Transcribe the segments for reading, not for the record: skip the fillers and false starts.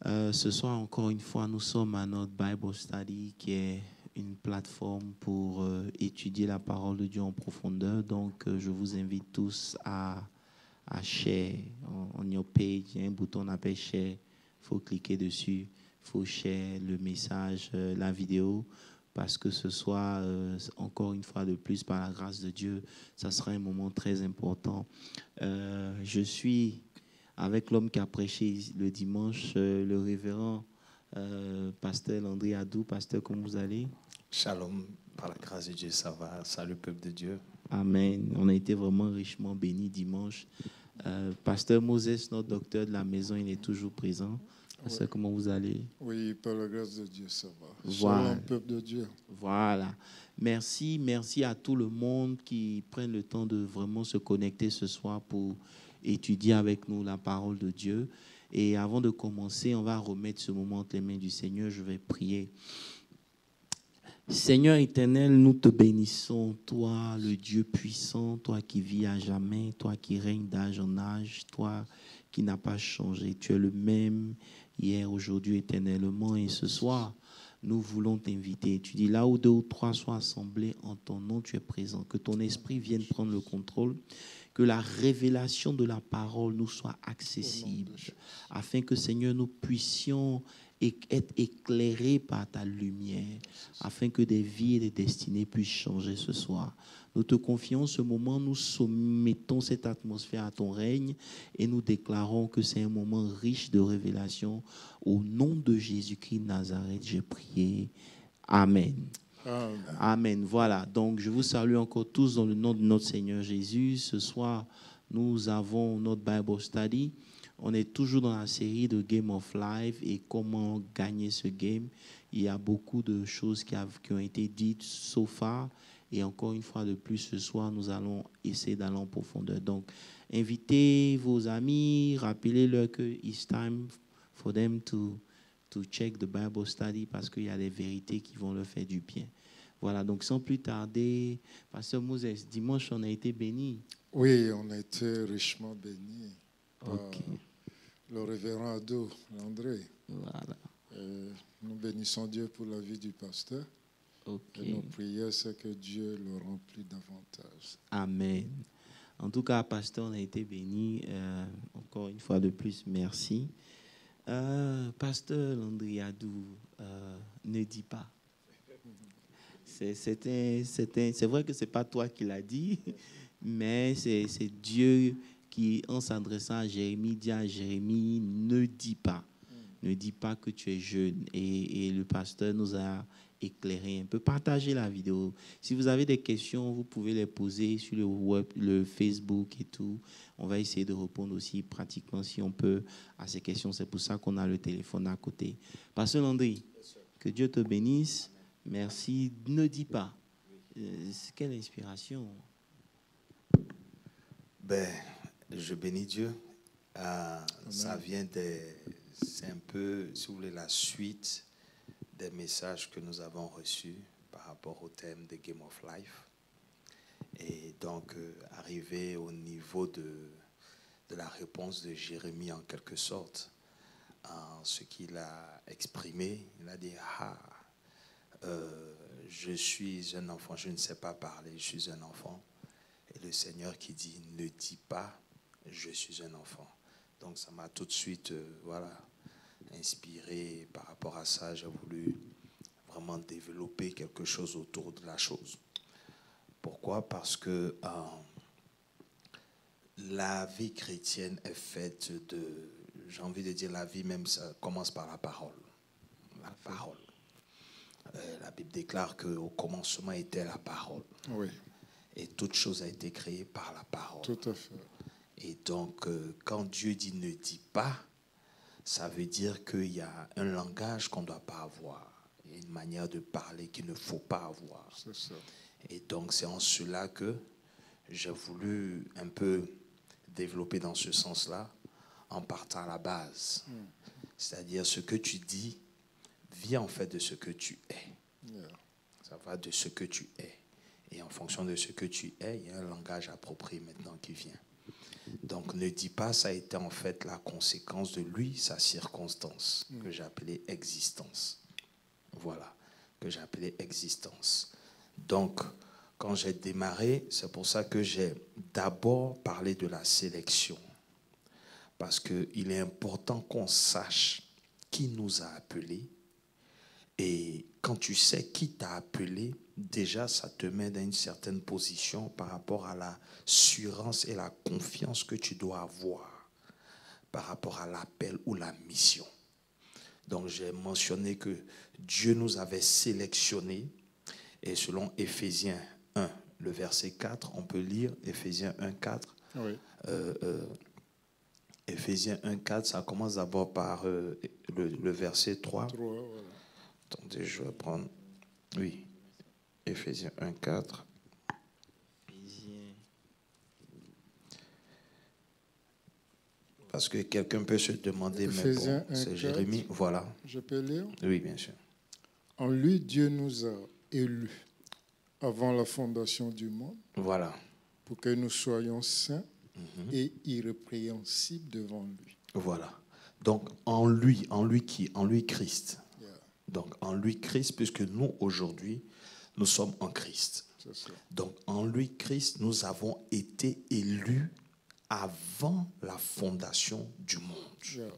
Ce soir, encore une fois, nous sommes à notre Bible Study, qui est une plateforme pour étudier la parole de Dieu en profondeur. Donc, je vous invite tous à share on your page. Il y a un bouton qu'on appelle share. Il faut cliquer dessus. Il faut share le message, la vidéo. Parce que ce soir, encore une fois de plus, par la grâce de Dieu, ça sera un moment très important. Je suis avec l'homme qui a prêché le dimanche, le révérend pasteur Landry Adou. Pasteur, comment vous allez? Shalom, par la grâce de Dieu, ça va. Salut, peuple de Dieu. Amen. On a été vraiment richement bénis dimanche. Pasteur Moses, notre docteur de la maison, il est toujours présent. Pasteur, comment vous allez? Oui, par la grâce de Dieu, ça va. Voilà. Shalom, peuple de Dieu. Voilà. Merci à tout le monde qui prenne le temps de vraiment se connecter ce soir pour étudier avec nous la parole de Dieu. Et avant de commencer, on va remettre ce moment entre les mains du Seigneur. Je vais prier. Seigneur éternel, nous te bénissons, toi le Dieu puissant, toi qui vis à jamais, toi qui règnes d'âge en âge, toi qui n'as pas changé. Tu es le même hier, aujourd'hui, éternellement. Et ce soir, nous voulons t'inviter. Tu dis là où 2 ou 3 sont assemblés en ton nom, tu es présent. Que ton esprit vienne prendre le contrôle. Que la révélation de la parole nous soit accessible. Afin que, Seigneur, nous puissions être éclairés par ta lumière. Afin que des vies et des destinées puissent changer ce soir. Nous te confions ce moment, nous soumettons cette atmosphère à ton règne et nous déclarons que c'est un moment riche de révélation. Au nom de Jésus-Christ de Nazareth, j'ai prié. Amen. Amen. Amen. Voilà, donc je vous salue encore tous dans le nom de notre Seigneur Jésus. Ce soir, nous avons notre Bible Study. On est toujours dans la série de Game of Life et comment gagner ce game. Il y a beaucoup de choses qui ont été dites so far. Et encore une fois de plus, ce soir, nous allons essayer d'aller en profondeur. Donc, invitez vos amis, rappelez-leur que it's time for them to check the Bible Study parce qu'il y a des vérités qui vont leur faire du bien. Voilà, donc sans plus tarder, Pasteur Moses, dimanche, on a été bénis. Oui, on a été richement bénis par Ok. le révérend Adou, André. Voilà. Nous bénissons Dieu pour la vie du pasteur. Ok. Et nos prières, c'est que Dieu le remplit davantage. Amen. En tout cas, Pasteur, on a été bénis. Encore une fois de plus, merci. Pasteur Landry Adou, ne dis pas. C'est vrai que ce n'est pas toi qui l'as dit, mais c'est Dieu qui, en s'adressant à Jérémie, dit à Jérémie, ne dis pas. Ne dis pas que tu es jeune. Et le pasteur nous a éclairé un peu. Partagez la vidéo. Si vous avez des questions, vous pouvez les poser sur le web, le Facebook et tout. On va essayer de répondre aussi pratiquement si on peut à ces questions. C'est pour ça qu'on a le téléphone à côté. Pasteur Landry, que Dieu te bénisse. Merci. Ne dis pas. Quelle inspiration. Je bénis Dieu. Ça vient c'est un peu, si vous voulez, la suite des messages que nous avons reçus par rapport au thème de Game of Life. Et donc, arrivé au niveau de la réponse de Jérémie en quelque sorte, ce qu'il a exprimé, il a dit je suis un enfant, je ne sais pas parler, je suis un enfant. Et le Seigneur qui dit, ne dis pas, je suis un enfant. Donc ça m'a tout de suite inspiré. Par rapport à ça, j'ai voulu vraiment développer quelque chose autour de la chose. Pourquoi? Parce que la vie chrétienne est faite de, j'ai envie de dire, la vie même, ça commence par la parole. La parole. La Bible déclare qu'au commencement était la parole. Oui. Et toute chose a été créée par la parole. Tout à fait. Et donc, quand Dieu dit ne dis pas, ça veut dire qu'il y a un langage qu'on ne doit pas avoir. Il y a une manière de parler qu'il ne faut pas avoir. C'est ça. Et donc, c'est en cela que j'ai voulu un peu développer dans ce sens-là, en partant à la base. C'est-à-dire, ce que tu dis vient en fait de ce que tu es. Yeah. Ça va de ce que tu es. Et en fonction de ce que tu es, il y a un langage approprié maintenant qui vient. Donc ne dis pas, ça a été en fait la conséquence de lui, sa circonstance, que j'appelais existence. Voilà, que j'appelais existence. Donc, quand j'ai démarré, c'est pour ça que j'ai d'abord parlé de la sélection. Parce qu'il est important qu'on sache qui nous a appelés. Et quand tu sais qui t'a appelé, déjà ça te met dans une certaine position par rapport à l'assurance et la confiance que tu dois avoir par rapport à l'appel ou la mission. Donc j'ai mentionné que Dieu nous avait sélectionnés. Et selon Éphésiens 1, le verset 4, on peut lire Éphésiens 1, 4. Oui. Éphésiens 1, 4, ça commence d'abord par le verset 3. 3, voilà. Attendez, je vais prendre. Oui. Éphésiens 1, 4. Parce que quelqu'un peut se demander, mais bon, c'est Jérémie. Voilà. Je peux lire? Oui, bien sûr. En lui, Dieu nous a élus avant la fondation du monde. Voilà. Pour que nous soyons saints et irrépréhensibles devant lui. Voilà. Donc, en lui qui? En lui, Christ. Yeah. Donc, en lui, Christ, puisque nous, aujourd'hui, nous sommes en Christ. C'est ça. Donc, en lui, Christ, nous avons été élus avant la fondation du monde. Yeah.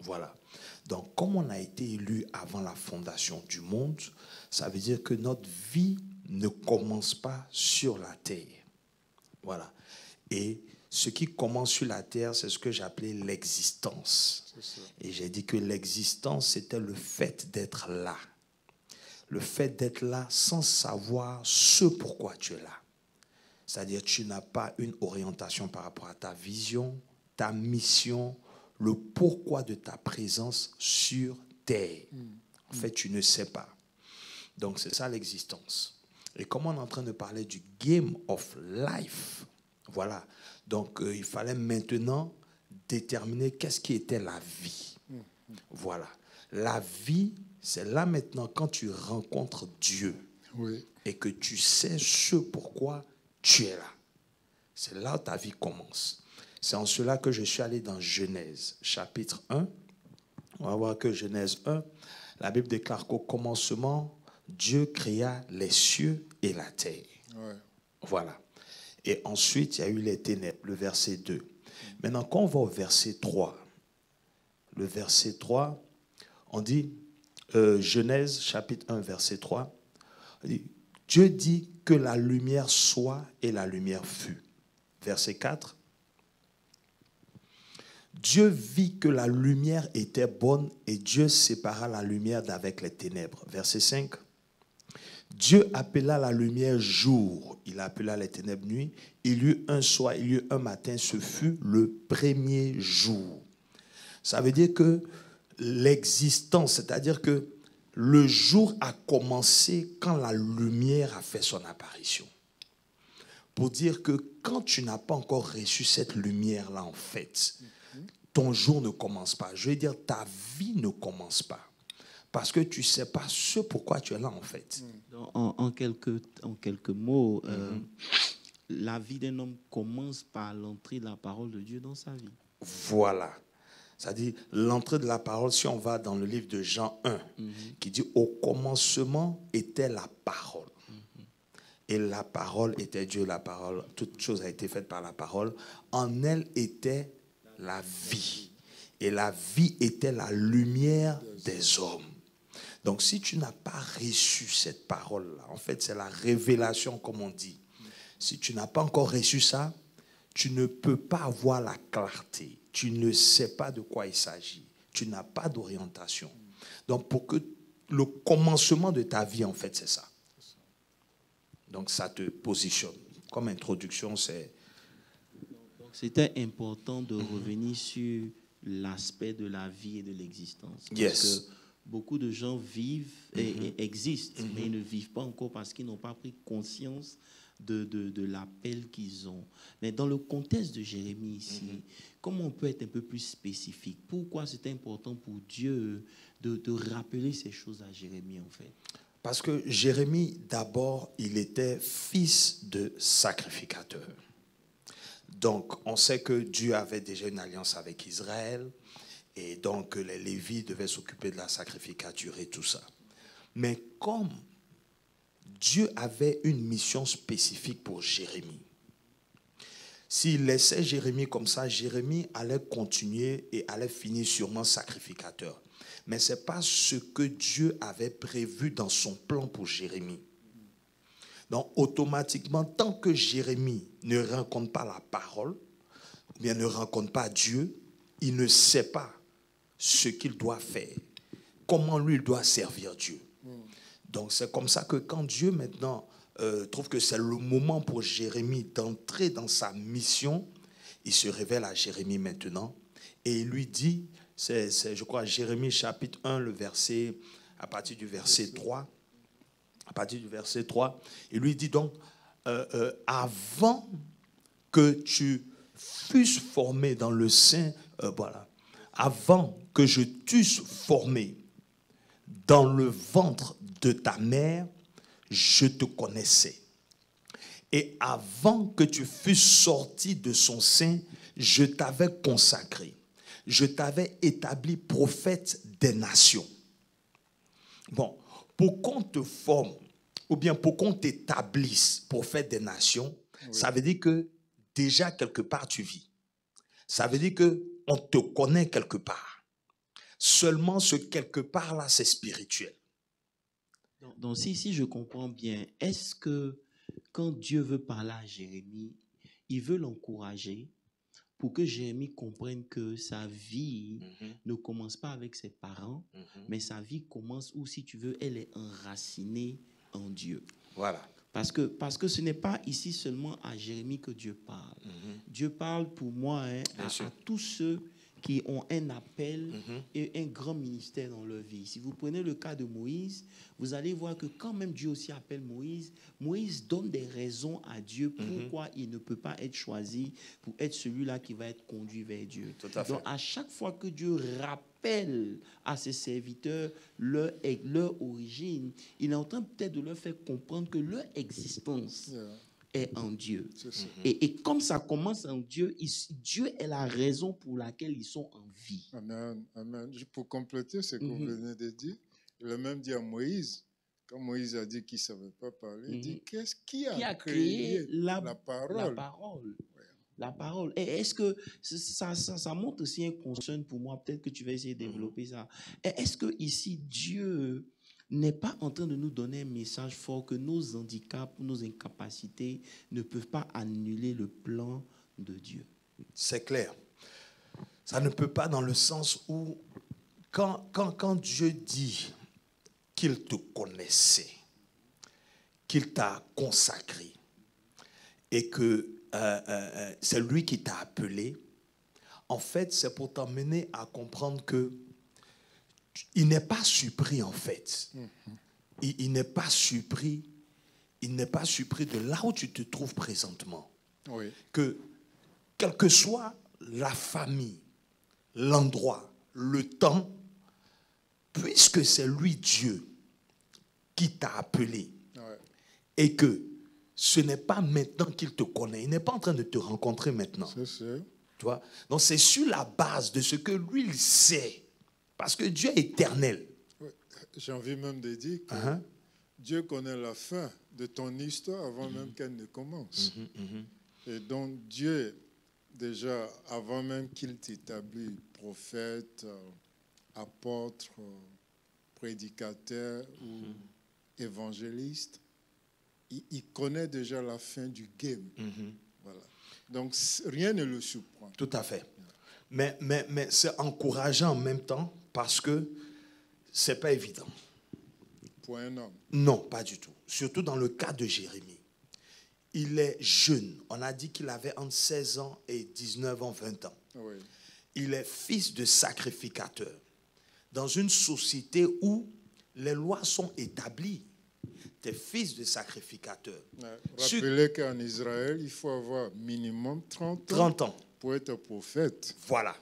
Voilà. Donc, comme on a été élus avant la fondation du monde, ça veut dire que notre vie ne commence pas sur la terre. Voilà. Et ce qui commence sur la terre, c'est ce que j'appelais l'existence. Et j'ai dit que l'existence, c'était le fait d'être là. Le fait d'être là sans savoir ce pourquoi tu es là. C'est-à-dire que tu n'as pas une orientation par rapport à ta vision, ta mission, le pourquoi de ta présence sur terre. En fait, tu ne sais pas. Donc, c'est ça l'existence. Et comme on est en train de parler du game of life, voilà. Donc, il fallait maintenant déterminer qu'est-ce qui était la vie. Voilà. La vie, c'est là maintenant quand tu rencontres Dieu et que tu sais ce pourquoi tu es là. C'est là où ta vie commence. C'est en cela que je suis allé dans Genèse, chapitre 1. On va voir que Genèse 1, la Bible déclare qu'au commencement, Dieu créa les cieux et la terre. Ouais. Voilà. Et ensuite, il y a eu les ténèbres, le verset 2. Maintenant, quand on va au verset 3, le verset 3, on dit, Genèse, chapitre 1, verset 3, on dit, Dieu dit que la lumière soit et la lumière fut. Verset 4, Dieu vit que la lumière était bonne et Dieu sépara la lumière d'avec les ténèbres. Verset 5, Dieu appela la lumière jour, il appela les ténèbres nuit. Il y eut un soir, il y eut un matin, ce fut le premier jour. Ça veut dire que l'existence, c'est-à-dire que le jour a commencé quand la lumière a fait son apparition. Pour dire que quand tu n'as pas encore reçu cette lumière-là, en fait, ton jour ne commence pas. Je veux dire, ta vie ne commence pas. Parce que tu ne sais pas ce pourquoi tu es là, en fait. En quelques mots, la vie d'un homme commence par l'entrée de la parole de Dieu dans sa vie. Voilà. C'est-à-dire, l'entrée de la parole, si on va dans le livre de Jean 1, qui dit, au commencement était la parole. Et la parole était Dieu, la parole, toute chose a été faite par la parole. En elle était la vie. Et la vie était la lumière des hommes. Donc, si tu n'as pas reçu cette parole-là, en fait, c'est la révélation, comme on dit. Si tu n'as pas encore reçu ça, tu ne peux pas avoir la clarté. Tu ne sais pas de quoi il s'agit. Tu n'as pas d'orientation. Donc, pour que le commencement de ta vie, en fait, c'est ça. Donc, ça te positionne. Comme introduction, c'est... Donc, c'était important de revenir sur l'aspect de la vie et de l'existence. Parce que beaucoup de gens vivent et existent, mais ils ne vivent pas encore parce qu'ils n'ont pas pris conscience de l'appel qu'ils ont. Mais dans le contexte de Jérémie ici, comment on peut être un peu plus spécifique? Pourquoi c'était important pour Dieu de rappeler ces choses à Jérémie, en fait? Parce que Jérémie, d'abord, il était fils de sacrificateur. Donc, on sait que Dieu avait déjà une alliance avec Israël. Et donc, les Lévites devaient s'occuper de la sacrificature et tout ça. Mais comme Dieu avait une mission spécifique pour Jérémie, s'il laissait Jérémie comme ça, Jérémie allait continuer et allait finir sûrement sacrificateur. Mais ce n'est pas ce que Dieu avait prévu dans son plan pour Jérémie. Donc, automatiquement, tant que Jérémie ne rencontre pas la parole, ou bien ne rencontre pas Dieu, il ne sait pas ce qu'il doit faire, comment lui il doit servir Dieu. Donc, c'est comme ça que quand Dieu maintenant trouve que c'est le moment pour Jérémie d'entrer dans sa mission, il se révèle à Jérémie maintenant et il lui dit, je crois, Jérémie chapitre 1, à partir du verset 3, il lui dit donc, avant que tu fusses formé dans le sein, avant que je t'eusse formé dans le ventre de ta mère, je te connaissais. Et avant que tu fusses sorti de son sein, je t'avais consacré. Je t'avais établi prophète des nations. Bon, pour qu'on te forme, ou bien pour qu'on t'établisse prophète des nations, ça veut dire que déjà quelque part tu vis. Ça veut dire qu'on te connaît quelque part. Seulement ce quelque part là, c'est spirituel. Donc si je comprends bien, est-ce que quand Dieu veut parler à Jérémie, il veut l'encourager pour que Jérémie comprenne que sa vie ne commence pas avec ses parents, mais sa vie commence où, si tu veux, elle est enracinée en Dieu. Voilà. Parce que ce n'est pas ici seulement à Jérémie que Dieu parle. Dieu parle pour moi à tous ceux qui ont un appel et un grand ministère dans leur vie. Si vous prenez le cas de Moïse, vous allez voir que quand même Dieu aussi appelle Moïse, Moïse donne des raisons à Dieu pourquoi il ne peut pas être choisi pour être celui-là qui va être conduit vers Dieu. Tout à fait. Donc à chaque fois que Dieu rappelle à ses serviteurs leur origine, il est en train peut-être de leur faire comprendre que leur existence est en Dieu. Et comme ça commence en Dieu, Dieu est la raison pour laquelle ils sont en vie. Amen. Amen. Pour compléter ce que vous venez de dire, il a même dit à Moïse, quand Moïse a dit qu'il ne savait pas parler, il dit, qui a créé la parole? La parole. La parole. Et est-ce que ça montre aussi un concern pour moi? Peut-être que tu vas essayer de développer ça. Et est-ce que ici, Dieu n'est pas en train de nous donner un message fort que nos handicaps, nos incapacités ne peuvent pas annuler le plan de Dieu? C'est clair. Ça ne peut pas, dans le sens où quand Dieu dit qu'il te connaissait, qu'il t'a consacré et que c'est lui qui t'a appelé, en fait, c'est pour t'emmener à comprendre que il n'est pas surpris, en fait. Il n'est pas surpris. Il n'est pas surpris de là où tu te trouves présentement. Oui. Que, quelle que soit la famille, l'endroit, le temps, puisque c'est lui, Dieu, qui t'a appelé, et que ce n'est pas maintenant qu'il te connaît, il n'est pas en train de te rencontrer maintenant. C'est sûr. Tu vois? Donc c'est sur la base de ce que lui, il sait. Parce que Dieu est éternel. Oui. J'ai envie même de dire que Dieu connaît la fin de ton histoire avant même qu'elle ne commence. Et donc Dieu, déjà, avant même qu'il t'établisse prophète, apôtre, prédicateur ou évangéliste, il connaît déjà la fin du game. Voilà. Donc rien ne le surprend. Tout à fait. Mais c'est encourageant en même temps parce que ce n'est pas évident. Pour un homme? Non, pas du tout. Surtout dans le cas de Jérémie. Il est jeune. On a dit qu'il avait entre 16 ans et 19 ans, 20 ans. Oui. Il est fils de sacrificateur. Dans une société où les lois sont établies. Tu es fils de sacrificateur. Rappelez qu'en Israël, il faut avoir minimum 30 ans pour être prophète. Voilà.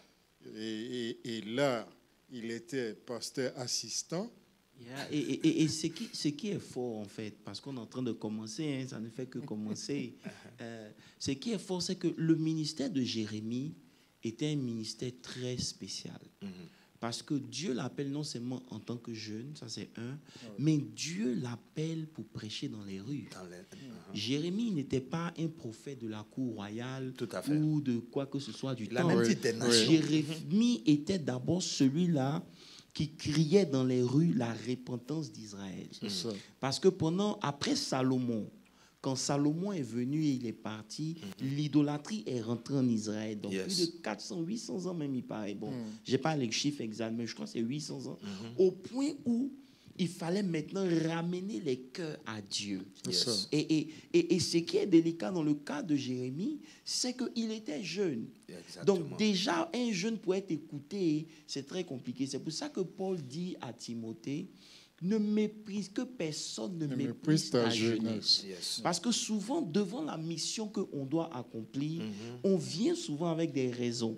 Et là, il était pasteur assistant Et ce qui est fort, en fait, parce qu'on est en train de commencer, hein, ça ne fait que commencer. Ce qui est fort, c'est que le ministère de Jérémie était un ministère très spécial. Parce que Dieu l'appelle non seulement en tant que jeune, ça c'est un, mais Dieu l'appelle pour prêcher dans les rues. Jérémie n'était pas un prophète de la cour royale ou de quoi que ce soit du temps. Jérémie était d'abord celui-là qui criait dans les rues la repentance d'Israël. Parce que après Salomon, quand Salomon est venu et il est parti, l'idolâtrie est rentrée en Israël. Donc, plus de 400, 800 ans même, il paraît. Bon, je n'ai pas les chiffres exacts, mais je crois que c'est 800 ans. Au point où il fallait maintenant ramener les cœurs à Dieu. Et ce qui est délicat dans le cas de Jérémie, c'est qu'il était jeune. Donc, déjà, un jeune pour être écouté, c'est très compliqué. C'est pour ça que Paul dit à Timothée, ne méprise, que personne ne méprise ta jeunesse. Parce que souvent, devant la mission qu'on doit accomplir, on vient souvent avec des raisons.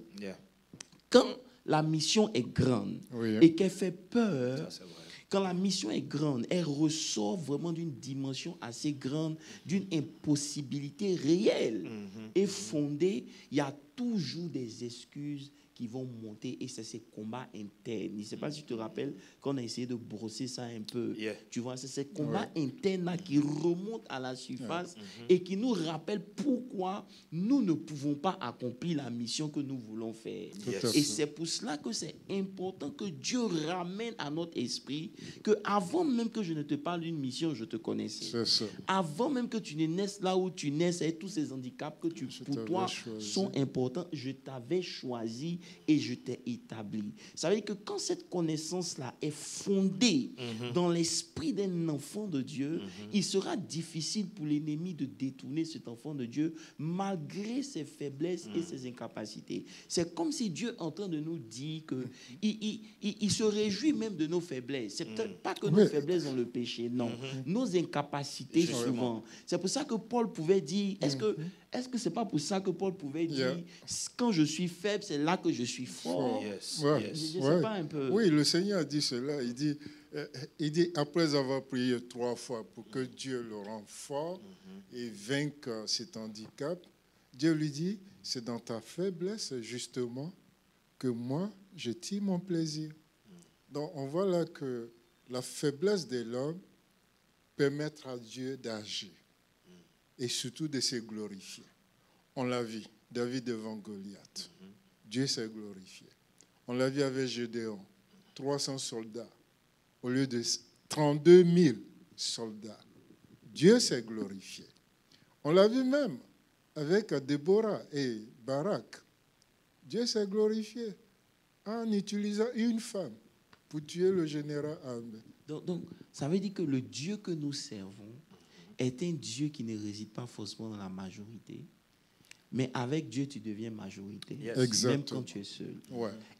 Quand la mission est grande et qu'elle fait peur, quand la mission est grande, elle ressort vraiment d'une dimension assez grande, d'une impossibilité réelle et fondée. Il y a toujours des excuses qui vont monter et c'est ces combats internes. Je ne sais pas si tu te rappelles qu'on a essayé de brosser ça un peu. Tu vois, c'est ces combats internes qui remontent à la surface et qui nous rappellent pourquoi nous ne pouvons pas accomplir la mission que nous voulons faire. Et c'est pour cela que c'est important que Dieu ramène à notre esprit que avant même que je ne te parle d'une mission, je te connaissais. Avant même que tu ne naisses là où tu naisses avec tous ces handicaps que pour toi sont importants, je t'avais choisi et je t'ai établi. Ça veut dire que quand cette connaissance-là est fondée dans l'esprit d'un enfant de Dieu, il sera difficile pour l'ennemi de détourner cet enfant de Dieu malgré ses faiblesses et ses incapacités. C'est comme si Dieu est en train de nous dire qu'il se réjouit même de nos faiblesses. C'est peut-être pas que nos faiblesses ont le péché, non. Nos incapacités souvent. C'est pour ça que Paul pouvait dire, est-ce que c'est pas pour ça que Paul pouvait dire, quand je suis faible, c'est là que je suis fort. Je sais pas un peu. Oui, le Seigneur dit cela. Il dit, après avoir prié 3 fois pour que Dieu le rende fort et vaincre cet handicap, Dieu lui dit, c'est dans ta faiblesse, justement, que moi, je tire mon plaisir. Donc, on voit là que la faiblesse de l'homme permettra à Dieu d'agir et surtout de se glorifier. On l'a vu, David devant Goliath. Dieu s'est glorifié. On l'a vu avec Gédéon, 300 soldats au lieu de 32 000 soldats. Dieu s'est glorifié. On l'a vu même avec Déborah et Barak. Dieu s'est glorifié en utilisant une femme pour tuer le général Ahmed. Donc, ça veut dire que le Dieu que nous servons est un Dieu qui ne réside pas forcément dans la majorité. Mais avec Dieu, tu deviens majorité, même quand tu es seul.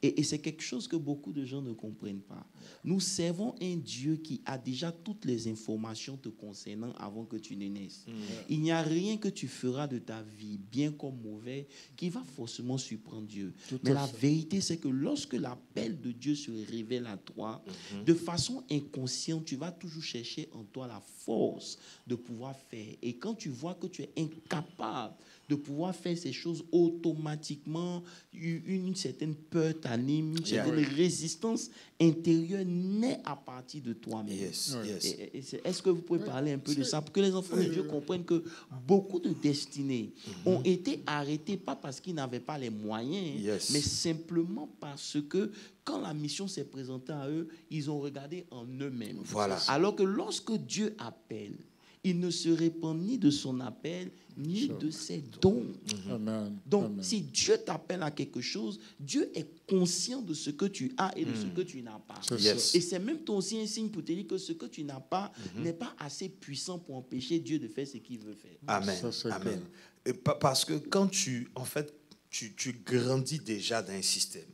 Et c'est quelque chose que beaucoup de gens ne comprennent pas. Nous servons un Dieu qui a déjà toutes les informations te concernant avant que tu ne naisses. Il n'y a rien que tu feras de ta vie, bien comme mauvais, qui va forcément surprendre Dieu. Mais la vérité, c'est que lorsque l'appel de Dieu se révèle à toi, de façon inconsciente, tu vas toujours chercher en toi la force de pouvoir faire. Et quand tu vois que tu es incapable de pouvoir faire ces choses automatiquement, une certaine peur t'anime, une certaine résistance intérieure naît à partir de toi-même. Est-ce que vous pouvez parler un peu de ça pour que les enfants de Dieu comprennent que beaucoup de destinées ont été arrêtées, pas parce qu'ils n'avaient pas les moyens, mais simplement parce que quand la mission s'est présentée à eux, ils ont regardé en eux-mêmes. Alors que lorsque Dieu appelle, il ne se répand ni de son appel, ni de ses dons. Donc, si Dieu t'appelle à quelque chose, Dieu est conscient de ce que tu as et de ce que tu n'as pas. Et c'est même aussi un signe pour te dire que ce que tu n'as pas n'est pas assez puissant pour empêcher Dieu de faire ce qu'il veut faire. Amen. Amen. Et parce que quand tu grandis déjà dans un système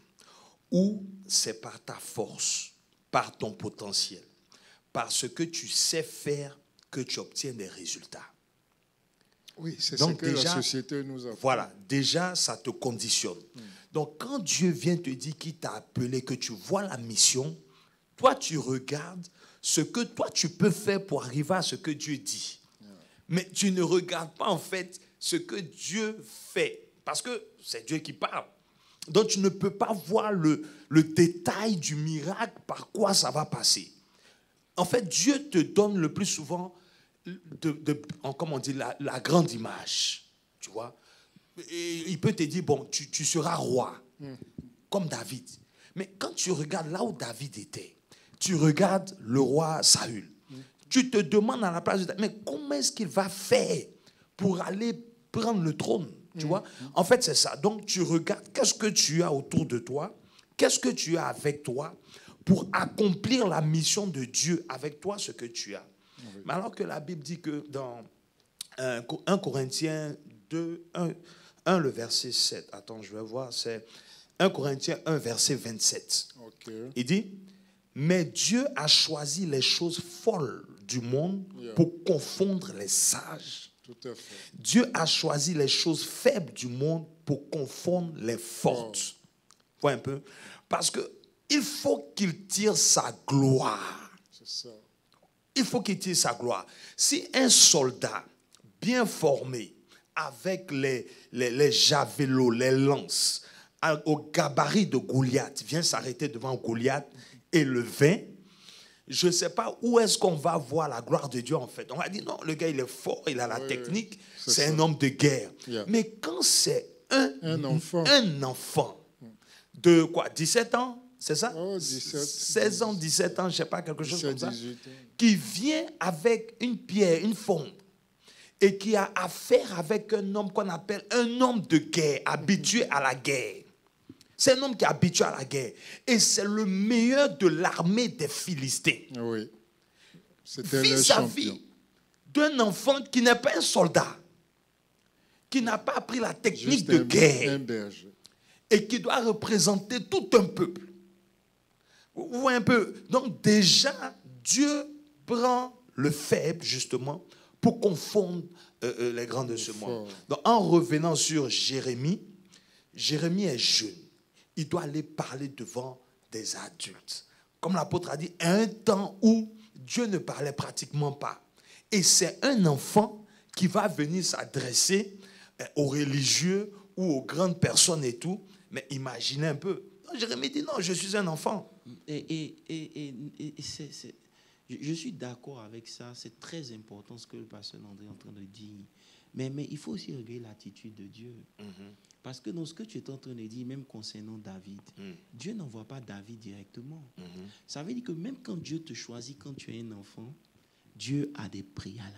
où c'est par ta force, par ton potentiel, par ce que tu sais faire, que tu obtiens des résultats. Oui, c'est ce que déjà, la société nous a fait. Voilà, déjà, ça te conditionne. Donc, quand Dieu vient te dire qu'il t'a appelé, que tu vois la mission, toi, tu regardes ce que toi, tu peux faire pour arriver à ce que Dieu dit. Mais tu ne regardes pas, en fait, ce que Dieu fait. Parce que c'est Dieu qui parle. Donc, tu ne peux pas voir le détail du miracle, par quoi ça va passer. En fait, Dieu te donne le plus souvent, comment on dit, la grande image. Tu vois? Et il peut te dire, bon, tu seras roi, comme David. Mais quand tu regardes là où David était, tu regardes le roi Saül, tu te demandes à la place de David, mais comment est-ce qu'il va faire pour aller prendre le trône? Tu vois? En fait, c'est ça. Donc, tu regardes qu'est-ce que tu as autour de toi, qu'est-ce que tu as avec toi pour accomplir la mission de Dieu avec toi, ce que tu as. Oui. Mais alors que la Bible dit que dans 1 Corinthiens 2, 1, le verset 7, attends, je vais voir, c'est 1 Corinthiens 1, verset 27. Okay. Il dit, mais Dieu a choisi les choses folles du monde pour confondre les sages. Tout à fait. Dieu a choisi les choses faibles du monde pour confondre les fortes. Vois un peu? Parce qu'il faut qu'il tire sa gloire. C'est ça. Il faut qu'il tire sa gloire. Si un soldat bien formé, avec les javelots, les lances, au gabarit de Goliath, vient s'arrêter devant Goliath et le vainc, je ne sais pas où est-ce qu'on va voir la gloire de Dieu en fait. On va dire non, le gars il est fort, il a la technique, c'est un homme de guerre. Mais quand c'est un enfant de quoi, 17 ans, c'est ça? 16 ans, 17 ans, je ne sais pas, quelque chose comme ça, qui vient avec une pierre, une fronde, et qui a affaire avec un homme qu'on appelle un homme de guerre, habitué à la guerre. C'est un homme qui est habitué à la guerre. Et c'est le meilleur de l'armée des Philistins. Oui. C'était le champion. Vis-à-vis d'un enfant qui n'est pas un soldat, qui n'a pas appris la technique de guerre, et qui doit représenter tout un peuple. Vous voyez un peu? Donc déjà, Dieu prend le faible, justement, pour confondre les grands de ce monde. Donc en revenant sur Jérémie, Jérémie est jeune. Il doit aller parler devant des adultes. Comme l'apôtre a dit, à un temps où Dieu ne parlait pratiquement pas. Et c'est un enfant qui va venir s'adresser aux religieux ou aux grandes personnes et tout. Mais imaginez un peu. Jérémie dit non, je suis un enfant. Je suis d'accord avec ça. C'est très important ce que le pasteur André est en train de dire. Mais il faut aussi regarder l'attitude de Dieu. Parce que dans ce que tu es en train de dire, même concernant David, Dieu n'envoie pas David directement. Ça veut dire que même quand Dieu te choisit, quand tu es un enfant, Dieu a des préalables.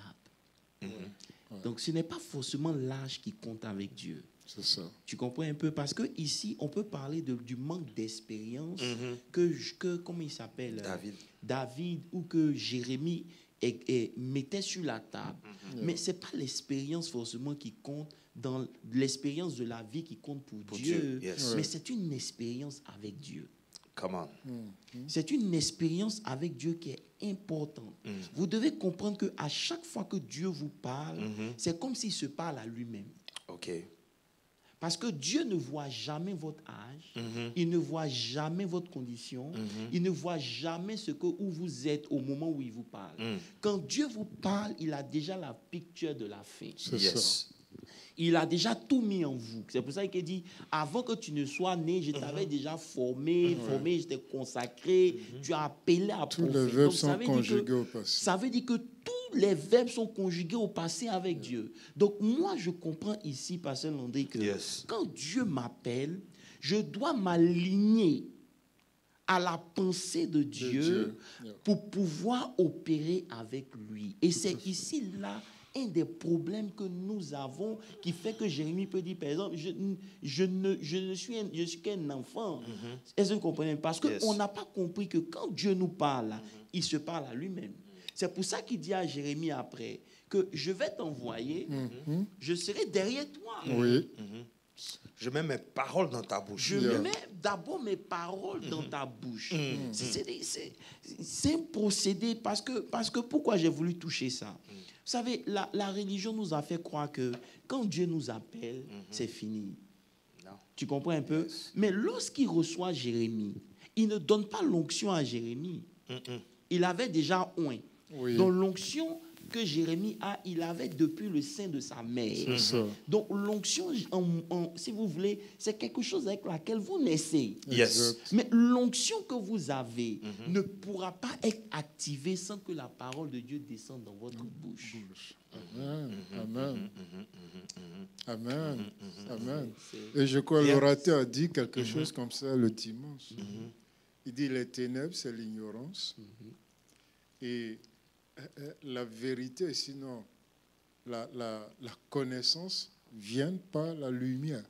Donc ce n'est pas forcément l'âge qui compte avec Dieu. C'est ça. Tu comprends un peu? Parce que ici, on peut parler du manque d'expérience que comment il s'appelle? David ou que Jérémie mettait sur la table. Mais ce n'est pas l'expérience forcément qui compte, dans l'expérience de la vie qui compte pour Dieu. Mais c'est une expérience avec Dieu. Comment? C'est une expérience avec Dieu qui est importante. Vous devez comprendre qu'à chaque fois que Dieu vous parle, c'est comme s'il se parle à lui-même. OK. Parce que Dieu ne voit jamais votre âge, il ne voit jamais votre condition, il ne voit jamais où vous êtes au moment où il vous parle. Quand Dieu vous parle, il a déjà la picture de la fin. C'est ça. Il a déjà tout mis en vous. C'est pour ça qu'il dit, avant que tu ne sois né, je t'avais déjà formé, je t'ai consacré, tu as appelé à prophète. Tous les verbes sont conjugués au passé. Ça veut dire que tous les verbes sont conjugués au passé avec Dieu. Donc moi, je comprends ici, pasteur Landry, que quand Dieu m'appelle, je dois m'aligner à la pensée de Dieu pour pouvoir opérer avec lui. Et c'est ici, là, un des problèmes que nous avons qui fait que Jérémie peut dire, par exemple, je suis qu'un enfant. Est-ce que vous comprenez? Parce qu'on n'a pas compris que quand Dieu nous parle, il se parle à lui-même. C'est pour ça qu'il dit à Jérémie après que je vais t'envoyer, je serai derrière toi. Oui. Je mets mes paroles dans ta bouche. Je mets d'abord mes paroles dans ta bouche. C'est un procédé parce que pourquoi j'ai voulu toucher ça? Vous savez, la religion nous a fait croire que quand Dieu nous appelle, c'est fini. Non. Tu comprends un peu? Mais lorsqu'il reçoit Jérémie, il ne donne pas l'onction à Jérémie. Il avait déjà oint. Oui. Donc l'onction que Jérémie a, il avait depuis le sein de sa mère. C'est ça. Donc l'onction, si vous voulez, c'est quelque chose avec laquelle vous naissez. Yes. Mais l'onction que vous avez ne pourra pas être activée sans que la parole de Dieu descende dans votre bouche. Amen. Amen. Amen. Amen. Et je crois que l'orateur a dit quelque chose comme ça le dimanche. Il dit les ténèbres, c'est l'ignorance. Et la vérité, sinon la connaissance vient par la lumière.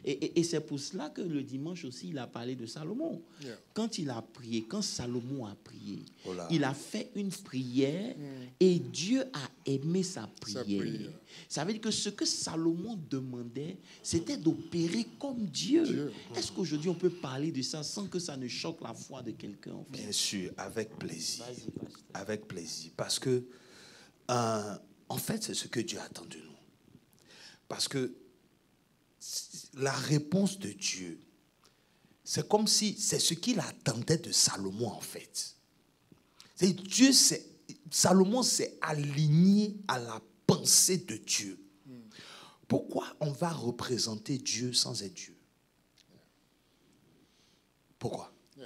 Et c'est pour cela que le dimanche aussi, il a parlé de Salomon. Quand il a prié, quand Salomon a prié, il a fait une prière et Dieu a aimé sa prière. Ça veut dire que ce que Salomon demandait, c'était d'opérer comme Dieu. Est-ce qu'aujourd'hui, on peut parler de ça sans que ça ne choque la foi de quelqu'un? En fait? Bien sûr, avec plaisir. Avec plaisir. Parce que, en fait, c'est ce que Dieu attend de nous. Parce que la réponse de Dieu, c'est comme si c'est ce qu'il attendait de Salomon, en fait. Salomon s'est aligné à la pensée de Dieu. Pourquoi on va représenter Dieu sans être Dieu? Pourquoi? Vous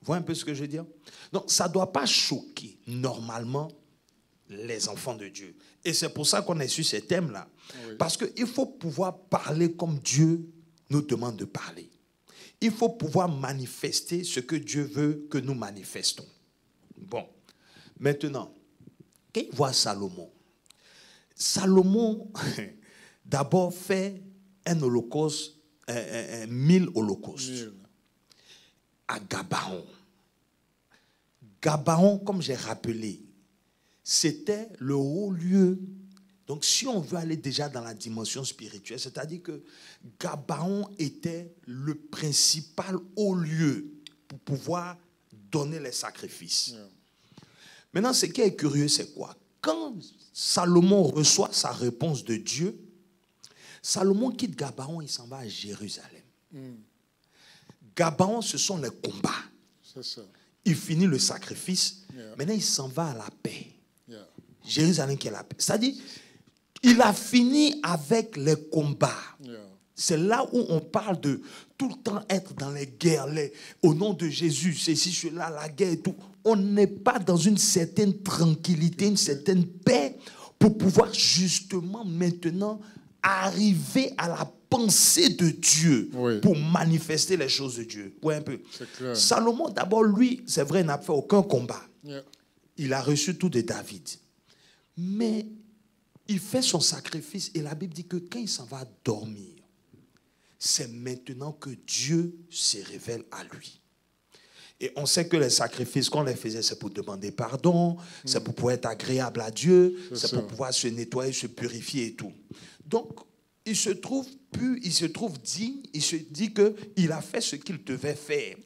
voyez un peu ce que je veux dire? Donc, ça ne doit pas choquer, normalement, les enfants de Dieu. Et c'est pour ça qu'on est sur ces thèmes-là. Oui. Parce qu'il faut pouvoir parler comme Dieu nous demande de parler. Il faut pouvoir manifester ce que Dieu veut que nous manifestons. Bon. Maintenant, quand il voit Salomon, d'abord fait un holocauste, 1000 holocaustes à Gabaon. Gabaon, comme j'ai rappelé, c'était le haut lieu. Donc, si on veut aller déjà dans la dimension spirituelle, c'est-à-dire que Gabaon était le principal haut lieu pour pouvoir donner les sacrifices. Maintenant, ce qui est curieux, c'est quoi? Quand Salomon reçoit sa réponse de Dieu, Salomon quitte Gabaon, il s'en va à Jérusalem. Gabaon, ce sont les combats. C'est ça. Il finit le sacrifice. Maintenant, il s'en va à la paix. Jérusalem qui est la paix. C'est-à-dire, il a fini avec les combats. C'est là où on parle de tout le temps être dans les guerres, au nom de Jésus, ceci, cela, la guerre et tout. On n'est pas dans une certaine tranquillité, une certaine paix pour pouvoir justement maintenant arriver à la pensée de Dieu pour manifester les choses de Dieu. Ouais, un peu. Salomon, d'abord, lui, c'est vrai, n'a fait aucun combat. Il a reçu tout de David. Mais il fait son sacrifice et la Bible dit que quand il s'en va dormir, c'est maintenant que Dieu se révèle à lui. Et on sait que les sacrifices, qu'on les faisait, c'est pour demander pardon, c'est pour pouvoir être agréable à Dieu, c'est pour pouvoir se nettoyer, se purifier et tout. Donc, il se trouve pur, il se trouve digne, il se dit qu'il a fait ce qu'il devait faire.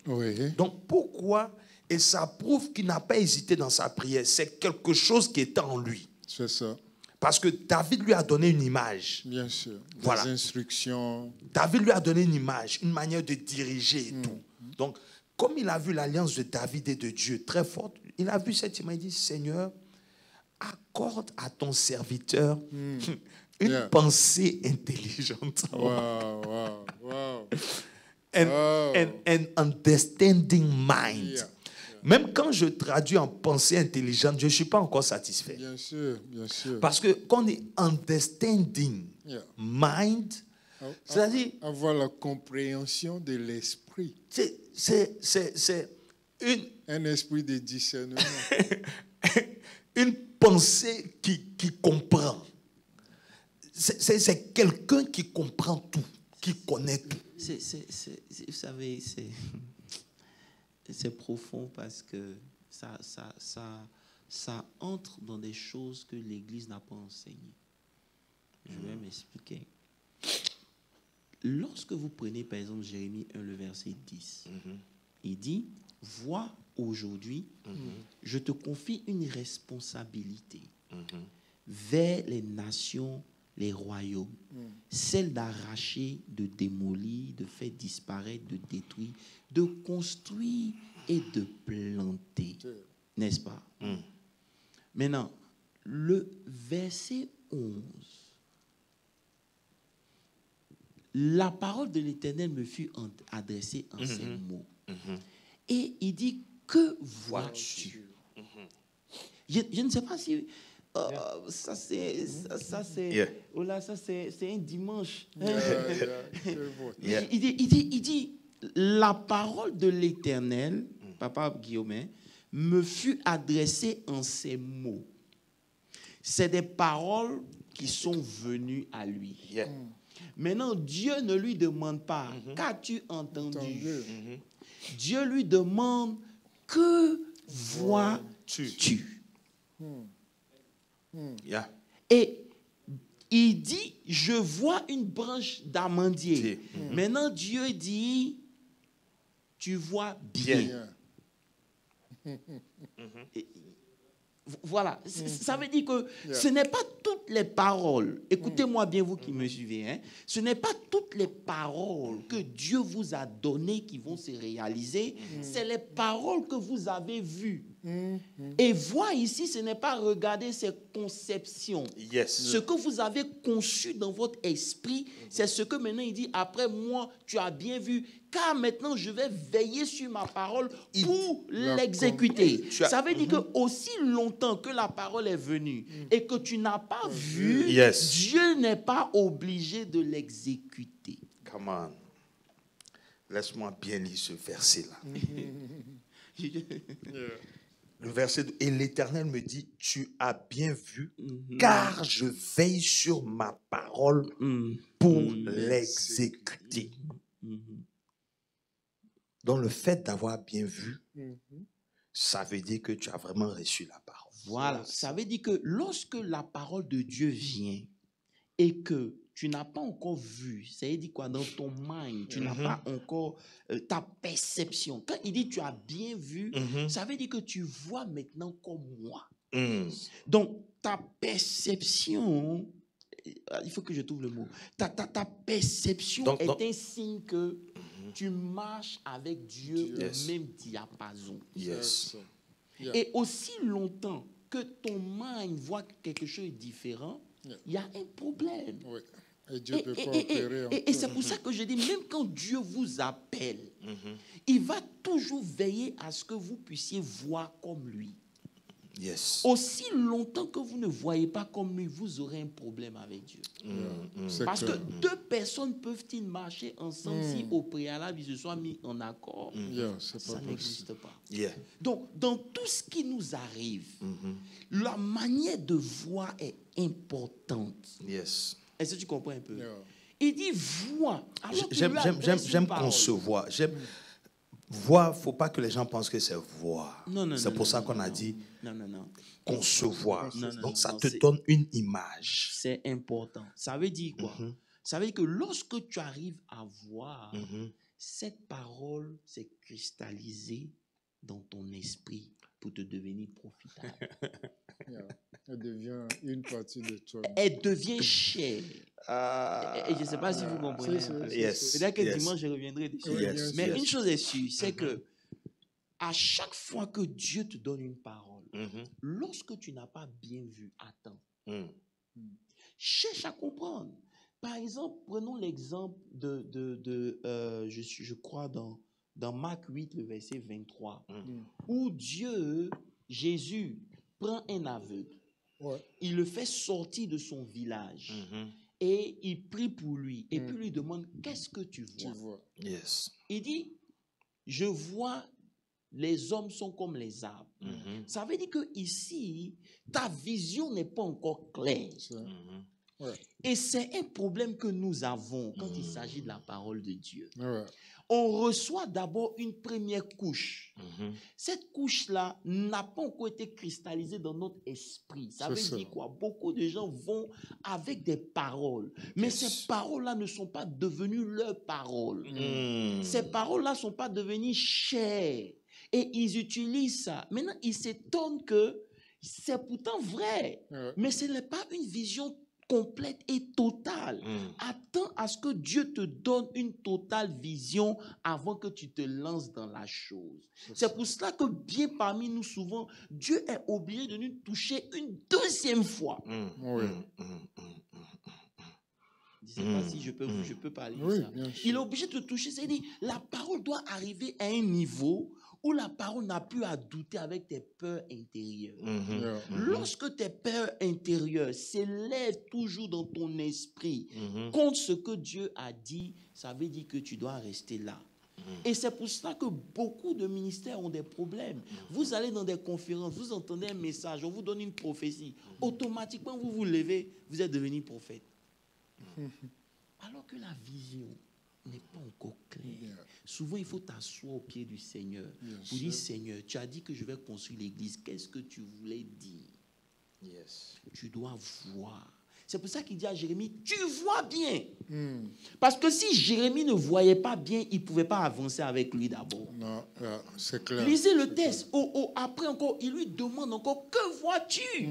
Donc, pourquoi? Et ça prouve qu'il n'a pas hésité dans sa prière. C'est quelque chose qui était en lui. C'est ça. Parce que David lui a donné une image. Bien sûr. Voilà. Des instructions. David lui a donné une image, une manière de diriger et tout. Donc, comme il a vu l'alliance de David et de Dieu très forte, il a vu cette image, il dit, Seigneur, accorde à ton serviteur une pensée intelligente. Wow. An understanding mind. Même quand je traduis en pensée intelligente, je ne suis pas encore satisfait. Bien sûr. Parce que quand on dit understanding mind, c'est-à-dire avoir la compréhension de l'esprit. C'est un esprit de discernement. Une pensée qui comprend. C'est quelqu'un qui comprend tout, qui connaît tout. Vous savez, c'est profond parce que ça entre dans des choses que l'Église n'a pas enseignées. Je vais m'expliquer. Lorsque vous prenez par exemple Jérémie 1, le verset 10, il dit, vois aujourd'hui, je te confie une responsabilité vers les nations, les royaumes, celle d'arracher, de démolir, de faire disparaître, de détruire, de construire et de planter. N'est-ce pas? Maintenant, le verset 11. La parole de l'Éternel me fut adressée en ces mots. Et il dit, que vois-tu? Je ne sais pas si... ça c'est oh là, ça c'est un dimanche. Il dit, la parole de l'Éternel, Papa Guillaume, me fut adressée en ces mots. C'est des paroles qui sont venues à lui. Maintenant, Dieu ne lui demande pas, qu'as-tu entendu? Dieu lui demande, que vois-tu? Et il dit, je vois une branche d'amandier. Maintenant, Dieu dit, tu vois bien. Voilà, ça veut dire que ce n'est pas toutes les paroles, écoutez-moi bien vous qui me suivez, hein, ce n'est pas toutes les paroles que Dieu vous a données qui vont se réaliser, c'est les paroles que vous avez vues. Et voir ici, ce n'est pas regarder ces conceptions. Ce que vous avez conçu dans votre esprit, c'est ce que maintenant il dit, après moi, tu as bien vu, car maintenant je vais veiller sur ma parole pour l'exécuter. Ça veut dire que aussi longtemps que la parole est venue et que tu n'as pas vu, Dieu n'est pas obligé de l'exécuter. Come on. Laisse-moi bien lire ce verset-là. Le verset et l'Éternel me dit, tu as bien vu, car je veille sur ma parole pour l'exécuter. Donc le fait d'avoir bien vu, ça veut dire que tu as vraiment reçu la parole. Voilà, ça veut dire que lorsque la parole de Dieu vient et que tu n'as pas encore vu, ça veut dire quoi? Dans ton mind, tu n'as pas encore ta perception. Quand il dit tu as bien vu, ça veut dire que tu vois maintenant comme moi. Donc, ta perception, il faut que je trouve le mot, ta perception est un signe que tu marches avec Dieu au même diapason. Et aussi longtemps que ton mind voit quelque chose de différent, il y a un problème. Et Dieu peut pas opérer. Et c'est pour ça que je dis, même quand Dieu vous appelle, il va toujours veiller à ce que vous puissiez voir comme lui. Aussi longtemps que vous ne voyez pas comme lui, vous aurez un problème avec Dieu. Parce que deux personnes peuvent-ils marcher ensemble si au préalable ils se soient mis en accord? Ça n'existe pas. Donc, dans tout ce qui nous arrive, la manière de voir est importante. Est-ce que tu comprends un peu? Il dit vois. J'aime concevoir. Voir, il ne faut pas que les gens pensent que c'est voir. C'est pour ça qu'on a dit concevoir. Donc ça te donne une image. C'est important. Ça veut dire quoi? Ça veut dire que lorsque tu arrives à voir, cette parole s'est cristallisée dans ton esprit pour te devenir profitable. Elle devient une partie de toi. Elle devient chère. Et je ne sais pas si vous comprenez. Peut-être que dimanche, je reviendrai dessus. Mais une chose est sûre, c'est que à chaque fois que Dieu te donne une parole, lorsque tu n'as pas bien vu, attends. Cherche à comprendre. Par exemple, prenons l'exemple je crois, dans Marc 8, le verset 23, où Jésus, prend un aveugle. Il le fait sortir de son village. Et il prie pour lui. Et puis lui demande, qu'est-ce que tu vois? Il dit, je vois les hommes sont comme les arbres. Ça veut dire que ici, ta vision n'est pas encore claire. Et c'est un problème que nous avons quand il s'agit de la parole de Dieu. On reçoit d'abord une première couche. Cette couche-là n'a pas encore été cristallisée dans notre esprit. Ça veut dire quoi? Beaucoup de gens vont avec des paroles. Mais ces paroles-là ne sont pas devenues leurs paroles. Ces paroles-là ne sont pas devenues chères. Et ils utilisent ça. Maintenant, ils s'étonnent que c'est pourtant vrai. Mais ce n'est pas une vision complète et totale. Attends à ce que Dieu te donne une totale vision avant que tu te lances dans la chose. C'est pour cela que bien parmi nous, souvent, Dieu est obligé de nous toucher une deuxième fois. Oui. Je ne sais pas si je peux parler de Oui, ça. bien sûr. Il est obligé de te toucher. C'est-à-dire, la parole doit arriver à un niveau où la parole n'a plus à douter avec tes peurs intérieures. Yeah. Lorsque tes peurs intérieures s'élèvent toujours dans ton esprit contre ce que Dieu a dit, ça veut dire que tu dois rester là. Et c'est pour cela que beaucoup de ministères ont des problèmes. Vous allez dans des conférences, vous entendez un message, on vous donne une prophétie. Automatiquement, vous vous levez, vous êtes devenu prophète. Alors que la vision n'est pas encore claire. Yeah. Souvent, il faut t'asseoir au pied du Seigneur pour dire, Seigneur, tu as dit que je vais construire l'église. Qu'est-ce que tu voulais dire? Yes. Tu dois voir. C'est pour ça qu'il dit à Jérémie, tu vois bien. Parce que si Jérémie ne voyait pas bien, il ne pouvait pas avancer avec lui d'abord. Non, c'est clair. Lisez le texte. Après encore, il lui demande encore, que vois-tu?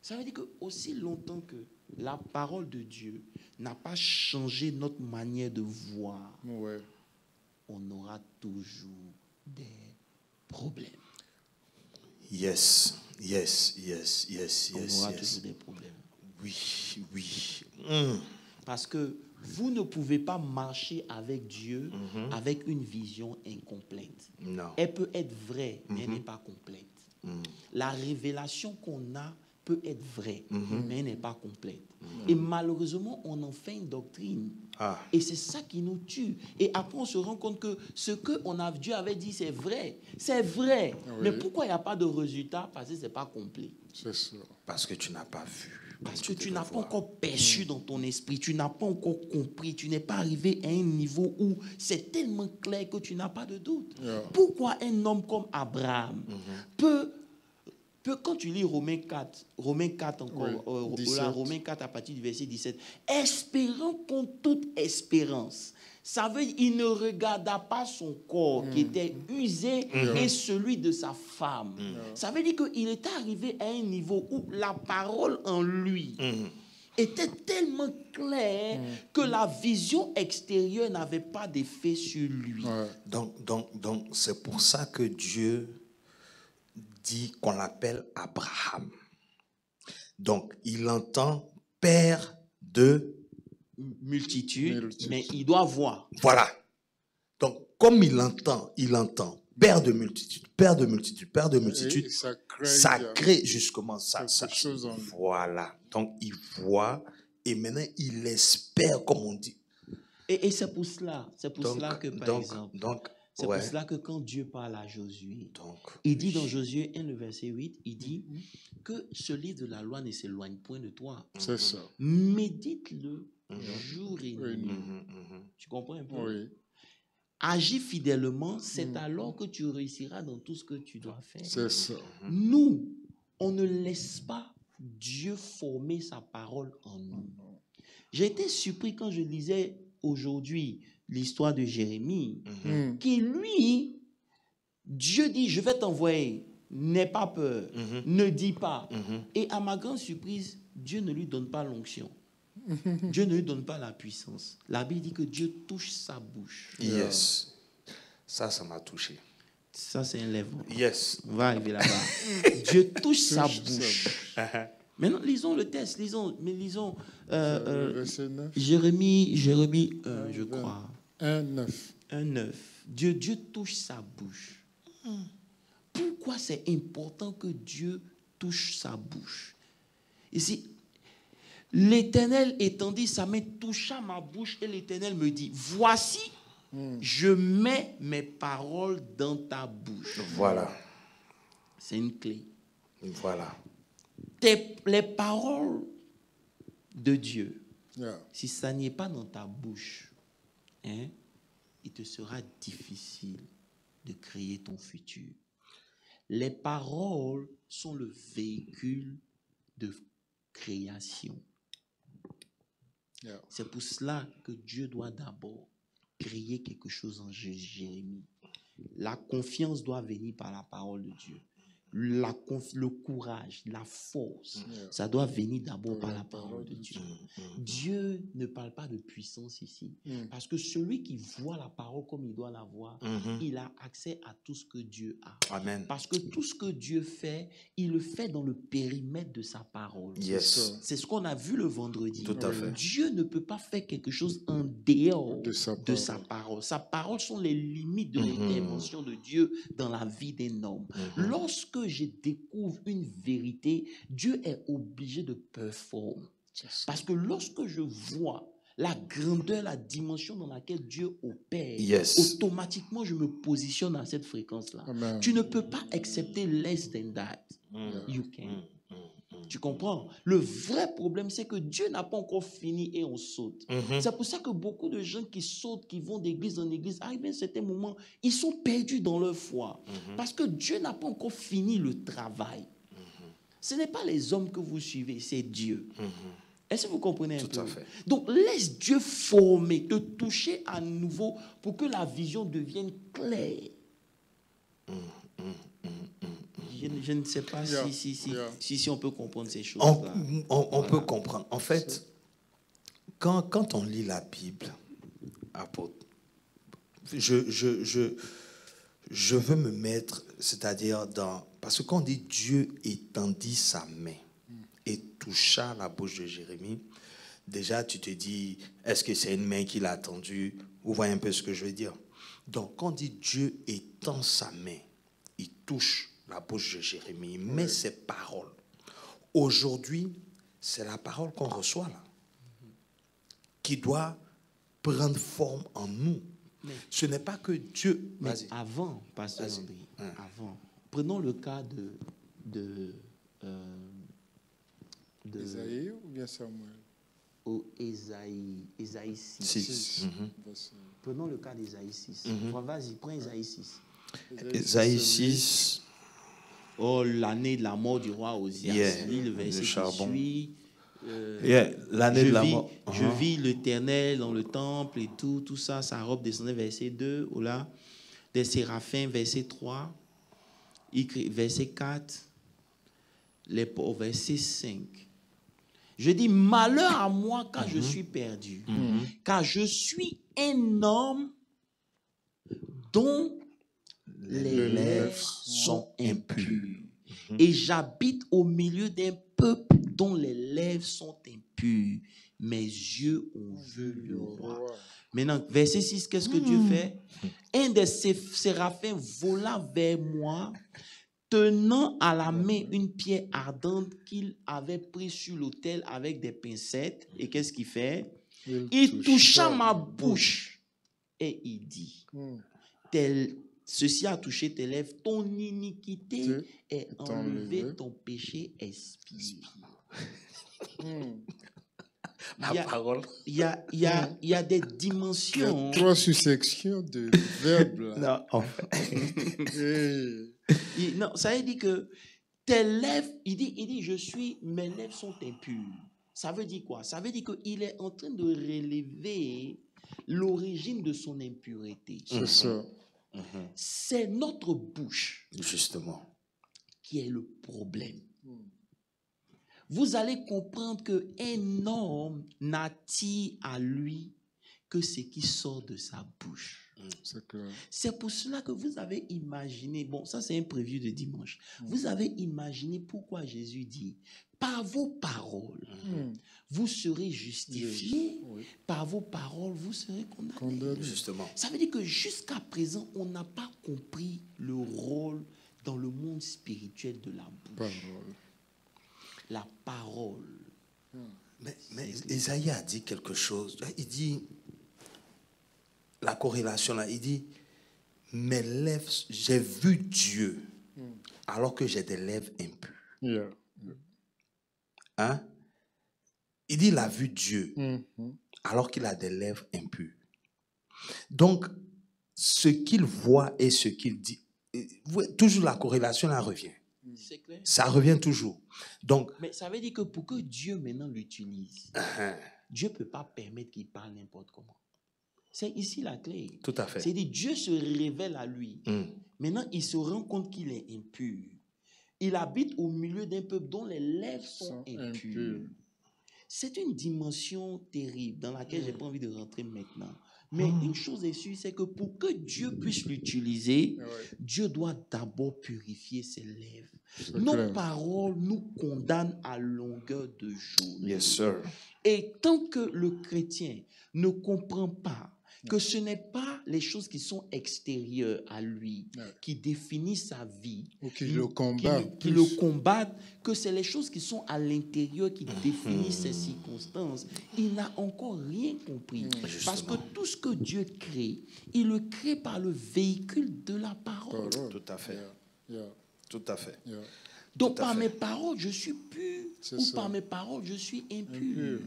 Ça veut dire que aussi longtemps que la parole de Dieu n'a pas changé notre manière de voir, Ouais. on aura toujours des problèmes. Yes. Yes. Yes. Yes. On Yes. aura Yes. toujours des problèmes. Oui. Oui. Parce que vous ne pouvez pas marcher avec Dieu avec une vision incomplète. Non. Elle peut être vraie, mais elle n'est pas complète. La révélation qu'on a peut être vraie, mais elle n'est pas complète. Et malheureusement, on en fait une doctrine. Ah. Et c'est ça qui nous tue. Et après, on se rend compte que ce que Dieu avait dit, c'est vrai. C'est vrai. Oui. Mais pourquoi il n'y a pas de résultat? Parce que ce n'est pas complet. C'est sûr. Parce que tu n'as pas vu. Parce que tu n'as pas encore perçu dans ton esprit, tu n'as pas encore compris, tu n'es pas arrivé à un niveau où c'est tellement clair que tu n'as pas de doute. Yeah. Pourquoi un homme comme Abraham peut, quand tu lis Romains 4 encore, Oui, 17. Romains 4 à partir du verset 17, espérant contre toute espérance. Ça veut dire qu'il ne regarda pas son corps qui était usé et celui de sa femme. Ça veut dire qu'il était arrivé à un niveau où la parole en lui était tellement claire que la vision extérieure n'avait pas d'effet sur lui. Ouais. Donc, c'est pour ça que Dieu dit qu'on l'appelle Abraham. Donc, il entend père de... Multitude, mais il doit voir. Voilà. Donc, comme il entend père de multitude, père de multitude, père de multitude, Et ça crée justement ça. quelque chose en lui. Voilà. Donc, il voit et maintenant, il espère, comme on dit. Et c'est pour cela, que, par exemple, c'est ouais. pour cela que quand Dieu parle à Josué, Donc, il dit dans Josué 1, le verset 8, il dit que ce livre de la loi ne s'éloigne point de toi. C'est ça. Médite-le jour et nuit. Tu comprends un peu? Oui. Agis fidèlement, c'est alors que tu réussiras dans tout ce que tu dois faire. C'est ça. Nous, on ne laisse pas Dieu former sa parole en nous. J'ai été surpris quand je lisais aujourd'hui l'histoire de Jérémie, qui lui, Dieu dit, je vais t'envoyer, n'aie pas peur, ne dis pas. Et à ma grande surprise, Dieu ne lui donne pas l'onction. Dieu ne lui donne pas la puissance. La Bible dit que Dieu touche sa bouche. Yes. Ça m'a touché. Ça, c'est un level. Yes. On va arriver là-bas. Dieu touche sa bouche. Maintenant, lisons le texte. Lisons Verset 9. Jérémie 1, je crois. 1:9. 1:9. Dieu touche sa bouche. Pourquoi c'est important que Dieu touche sa bouche? Ici, l'Éternel étendit sa main, toucha ma bouche et l'Éternel me dit, voici, je mets mes paroles dans ta bouche. Voilà. C'est une clé. Voilà. Les paroles de Dieu, Yeah. si ça n'est pas dans ta bouche, il te sera difficile de créer ton futur. Les paroles sont le véhicule de création. Yeah. C'est pour cela que Dieu doit d'abord créer quelque chose en Jérémie. La confiance doit venir par la parole de Dieu. le courage, la force, ça doit venir d'abord par la parole de Dieu. Dieu ne parle pas de puissance ici. Parce que celui qui voit la parole comme il doit la voir, il a accès à tout ce que Dieu a. Amen. Parce que tout ce que Dieu fait, il le fait dans le périmètre de sa parole. Yes. C'est ce qu'on a vu le vendredi. Tout à fait. Dieu ne peut pas faire quelque chose en dehors de sa parole. Sa parole sont les limites de l'intervention de Dieu dans la vie d'un homme. Lorsque je découvre une vérité, Dieu est obligé de performer. Parce que lorsque je vois la grandeur, la dimension dans laquelle Dieu opère, automatiquement je me positionne à cette fréquence-là. Tu ne peux pas accepter less than that. You can. Tu comprends? Le vrai problème, c'est que Dieu n'a pas encore fini et on saute. C'est pour ça que beaucoup de gens qui sautent, qui vont d'église en église, arrivent à un certain moment, ils sont perdus dans leur foi. Parce que Dieu n'a pas encore fini le travail. Ce n'est pas les hommes que vous suivez, c'est Dieu. Est-ce que vous comprenez un peu? Tout à fait. Donc, laisse Dieu former, te toucher à nouveau pour que la vision devienne claire. Je ne sais pas si on peut comprendre ces choses-là. On peut comprendre. En fait, quand on lit la Bible, je veux me mettre, c'est-à-dire dans... Parce que quand on dit Dieu étendit sa main et toucha la bouche de Jérémie, déjà tu te dis, est-ce que c'est une main qu'il a tendue? Vous voyez un peu ce que je veux dire? Donc quand on dit Dieu étend sa main, il touche la bouche de Jérémie, il met ses paroles. Aujourd'hui, c'est la parole qu'on reçoit là, qui doit prendre forme en nous. Ce n'est pas que Dieu... Mais avant, Pasteur André, avant, prenons le cas de Isaïe ou bien Samuel? Isaïe 6. Prenons le cas d'Isaïe 6. Vas-y, prends Isaïe 6. Isaïe 6. Oh, l'année de la mort du roi Osias. Lis le verset qui suit. L'année de la mort. Je vis l'Éternel dans le temple et tout ça. Sa robe descendait, verset 2. Oh là. Des séraphins, verset 3. Verset 4. Verset 5. Je dis, malheur à moi car je suis perdu. Car je suis un homme dont les lèvres sont impures. Et j'habite au milieu d'un peuple dont les lèvres sont impures. Mes yeux ont vu le roi. Maintenant, verset 6, qu'est-ce que Dieu fait? Un des séraphins vola vers moi, tenant à la main une pierre ardente qu'il avait prise sur l'autel avec des pincettes. Et qu'est-ce qu'il fait? Il toucha ma bouche. Et il dit, ceci a touché tes lèvres, ton iniquité est enlevée, ton péché expiré. La parole. Il y a des dimensions. Il y a 3 successions de verbes là. Non, en fait. Non, ça veut dire que tes lèvres, il dit, mes lèvres sont impures. Ça veut dire quoi? Ça veut dire qu'il est en train de relever l'origine de son impureté. C'est ça. C'est notre bouche, justement, qui est le problème. Vous allez comprendre qu'un homme n'attire à lui que ce qui sort de sa bouche. C'est pour cela que vous avez imaginé, bon, ça c'est un preview de dimanche, vous avez imaginé pourquoi Jésus dit, par vos paroles, vous serez justifiés, par vos paroles, vous serez condamnés. Justement. Ça veut dire que jusqu'à présent, on n'a pas compris le rôle dans le monde spirituel de la bouche. La parole. Mais Isaïe a dit quelque chose. Il dit, la corrélation là, il dit, mes lèvres, j'ai vu Dieu alors que j'ai des lèvres impures. Hein? Il dit, il a vu Dieu alors qu'il a des lèvres impures. Donc, ce qu'il voit et ce qu'il dit, toujours la corrélation là revient. C'est clair. Ça revient toujours. Donc, mais ça veut dire que pour que Dieu maintenant l'utilise, Dieu ne peut pas permettre qu'il parle n'importe comment. C'est ici la clé. Tout à fait. C'est-à-dire Dieu se révèle à lui. Maintenant, il se rend compte qu'il est impur. Il habite au milieu d'un peuple dont les lèvres sont impures. C'est une dimension terrible dans laquelle je n'ai pas envie de rentrer maintenant. Mais une chose est sûre, c'est que pour que Dieu puisse l'utiliser, Dieu doit d'abord purifier ses lèvres. Nos paroles nous condamnent à longueur de journée. Yes, sir. Et tant que le chrétien ne comprend pas que ce n'est pas les choses qui sont extérieures à lui qui définissent sa vie, ou qui le combattent, que c'est les choses qui sont à l'intérieur qui définissent ses circonstances, il n'a encore rien compris. Parce que tout ce que Dieu crée, il le crée par le véhicule de la parole. Tout à fait. Tout à fait. Donc par mes paroles, je suis pur, ou par mes paroles, je suis impur.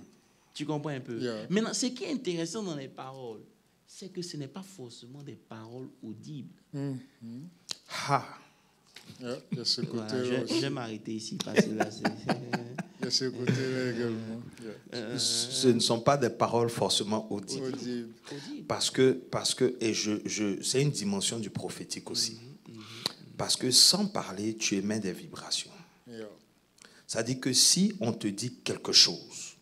Tu comprends un peu? Maintenant, ce qui est intéressant dans les paroles, c'est que ce n'est pas forcément des paroles audibles. Il y a ce côté-là. Je vais m'arrêter ici parce que là, c'est... Il y a ce côté-là également. Ce ne sont pas des paroles forcément audibles. Parce que c'est une dimension du prophétique aussi. Parce que sans parler, tu émets des vibrations. Ça dit que si on te dit quelque chose,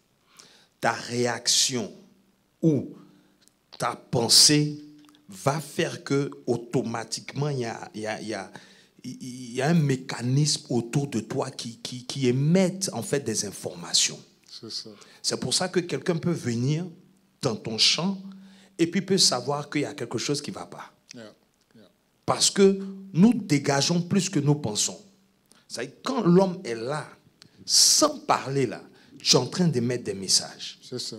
ta réaction ou ta pensée va faire que automatiquement il y a un mécanisme autour de toi qui émette en fait des informations. C'est ça. C'est pour ça que quelqu'un peut venir dans ton champ et puis peut savoir qu'il y a quelque chose qui ne va pas. Parce que nous dégageons plus que nous pensons. C'est-à-dire, quand l'homme est là, sans parler là, tu es en train d'émettre des messages. C'est ça.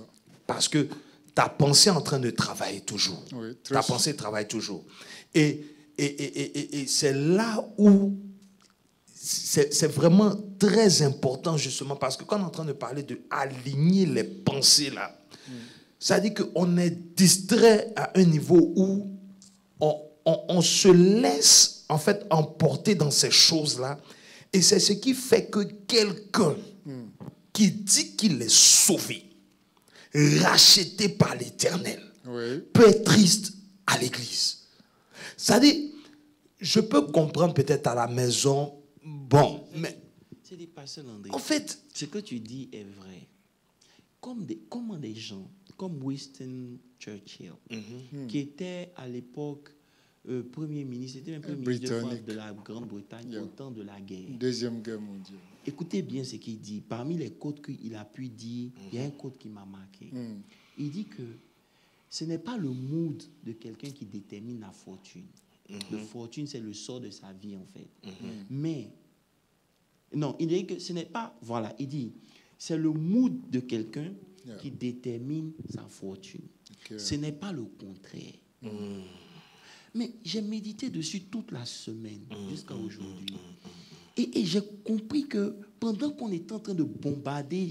Parce que ta pensée est en train de travailler toujours. Oui, ta pensée travaille toujours. Et c'est là où c'est vraiment très important, justement, parce que quand on est en train de parler de aligner les pensées là, ça dit qu'on est distrait à un niveau où on se laisse en fait emporter dans ces choses-là. Et c'est ce qui fait que quelqu'un qui dit qu'il est sauvé, racheté par l'Éternel, peut être triste à l'église. C'est-à-dire, je peux comprendre peut-être à la maison, bon, mais c'est des pasteur André. En fait, ce que tu dis est vrai. Comment des gens comme Winston Churchill, qui était à l'époque Premier ministre, c'était même Premier ministre de la Grande-Bretagne au temps de la guerre. Deuxième guerre mondiale. Écoutez bien ce qu'il dit. Parmi les quotes qu'il a pu dire, il y a un quote qui m'a marqué. Il dit que ce n'est pas le mood de quelqu'un qui détermine la fortune. La fortune, c'est le sort de sa vie, en fait. Mais, non, il dit que ce n'est pas... Voilà, il dit, c'est le mood de quelqu'un qui détermine sa fortune. Ce n'est pas le contraire. Mais j'ai médité dessus toute la semaine, jusqu'à aujourd'hui. Et j'ai compris que pendant qu'on était en train de bombarder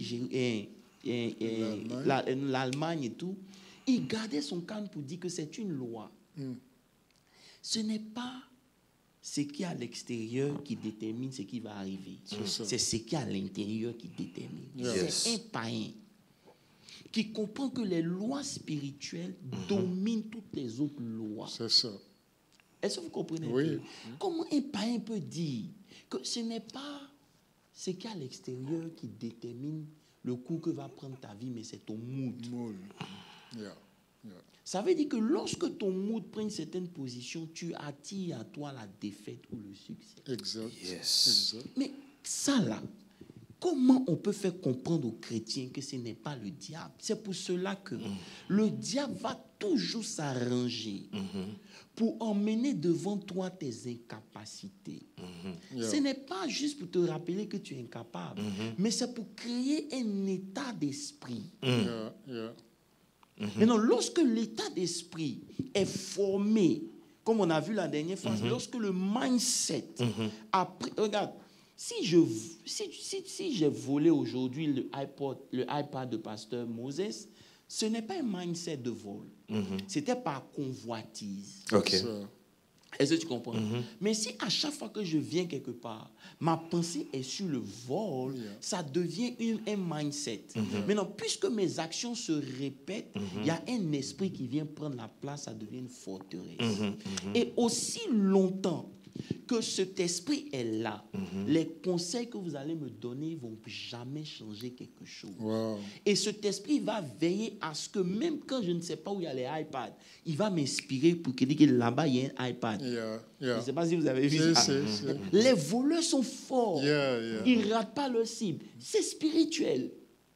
l'Allemagne et tout, il gardait son calme pour dire que c'est une loi. Ce n'est pas ce qui est à l'extérieur qui détermine ce qui va arriver. C'est ce qui est à l'intérieur qui détermine. C'est un païen qui comprend que les lois spirituelles dominent toutes les autres lois. C'est ça. Est-ce que vous comprenez? Oui. Comment un païen peut dire que ce n'est pas ce qui est à l'extérieur qui détermine le cours que va prendre ta vie, mais c'est ton mood. Ça veut dire que lorsque ton mood prend une certaine position, tu attires à toi la défaite ou le succès. Exact. Mais ça là, comment on peut faire comprendre aux chrétiens que ce n'est pas le diable? C'est pour cela que le diable va toujours s'arranger pour emmener devant toi tes incapacités. Ce n'est pas juste pour te rappeler que tu es incapable, mais c'est pour créer un état d'esprit. Maintenant, lorsque l'état d'esprit est formé, comme on a vu la dernière fois, lorsque le mindset, après, regarde, si j'ai volé aujourd'hui le iPad de pasteur Moses, ce n'est pas un mindset de vol. C'était par convoitise. Est-ce que tu comprends? Mais si à chaque fois que je viens quelque part, ma pensée est sur le vol, ça devient un mindset. Maintenant, puisque mes actions se répètent, il y a un esprit qui vient prendre la place, ça devient une forteresse. Et aussi longtemps que cet esprit est là, les conseils que vous allez me donner ne vont jamais changer quelque chose. Wow. Et cet esprit va veiller à ce que même quand je ne sais pas où il y a les iPads, il va m'inspirer pour qu'il dise que là-bas, il y a un iPad. Je ne sais pas si vous avez vu ça. Les voleurs sont forts. Ils ne ratent pas leur cible. C'est spirituel.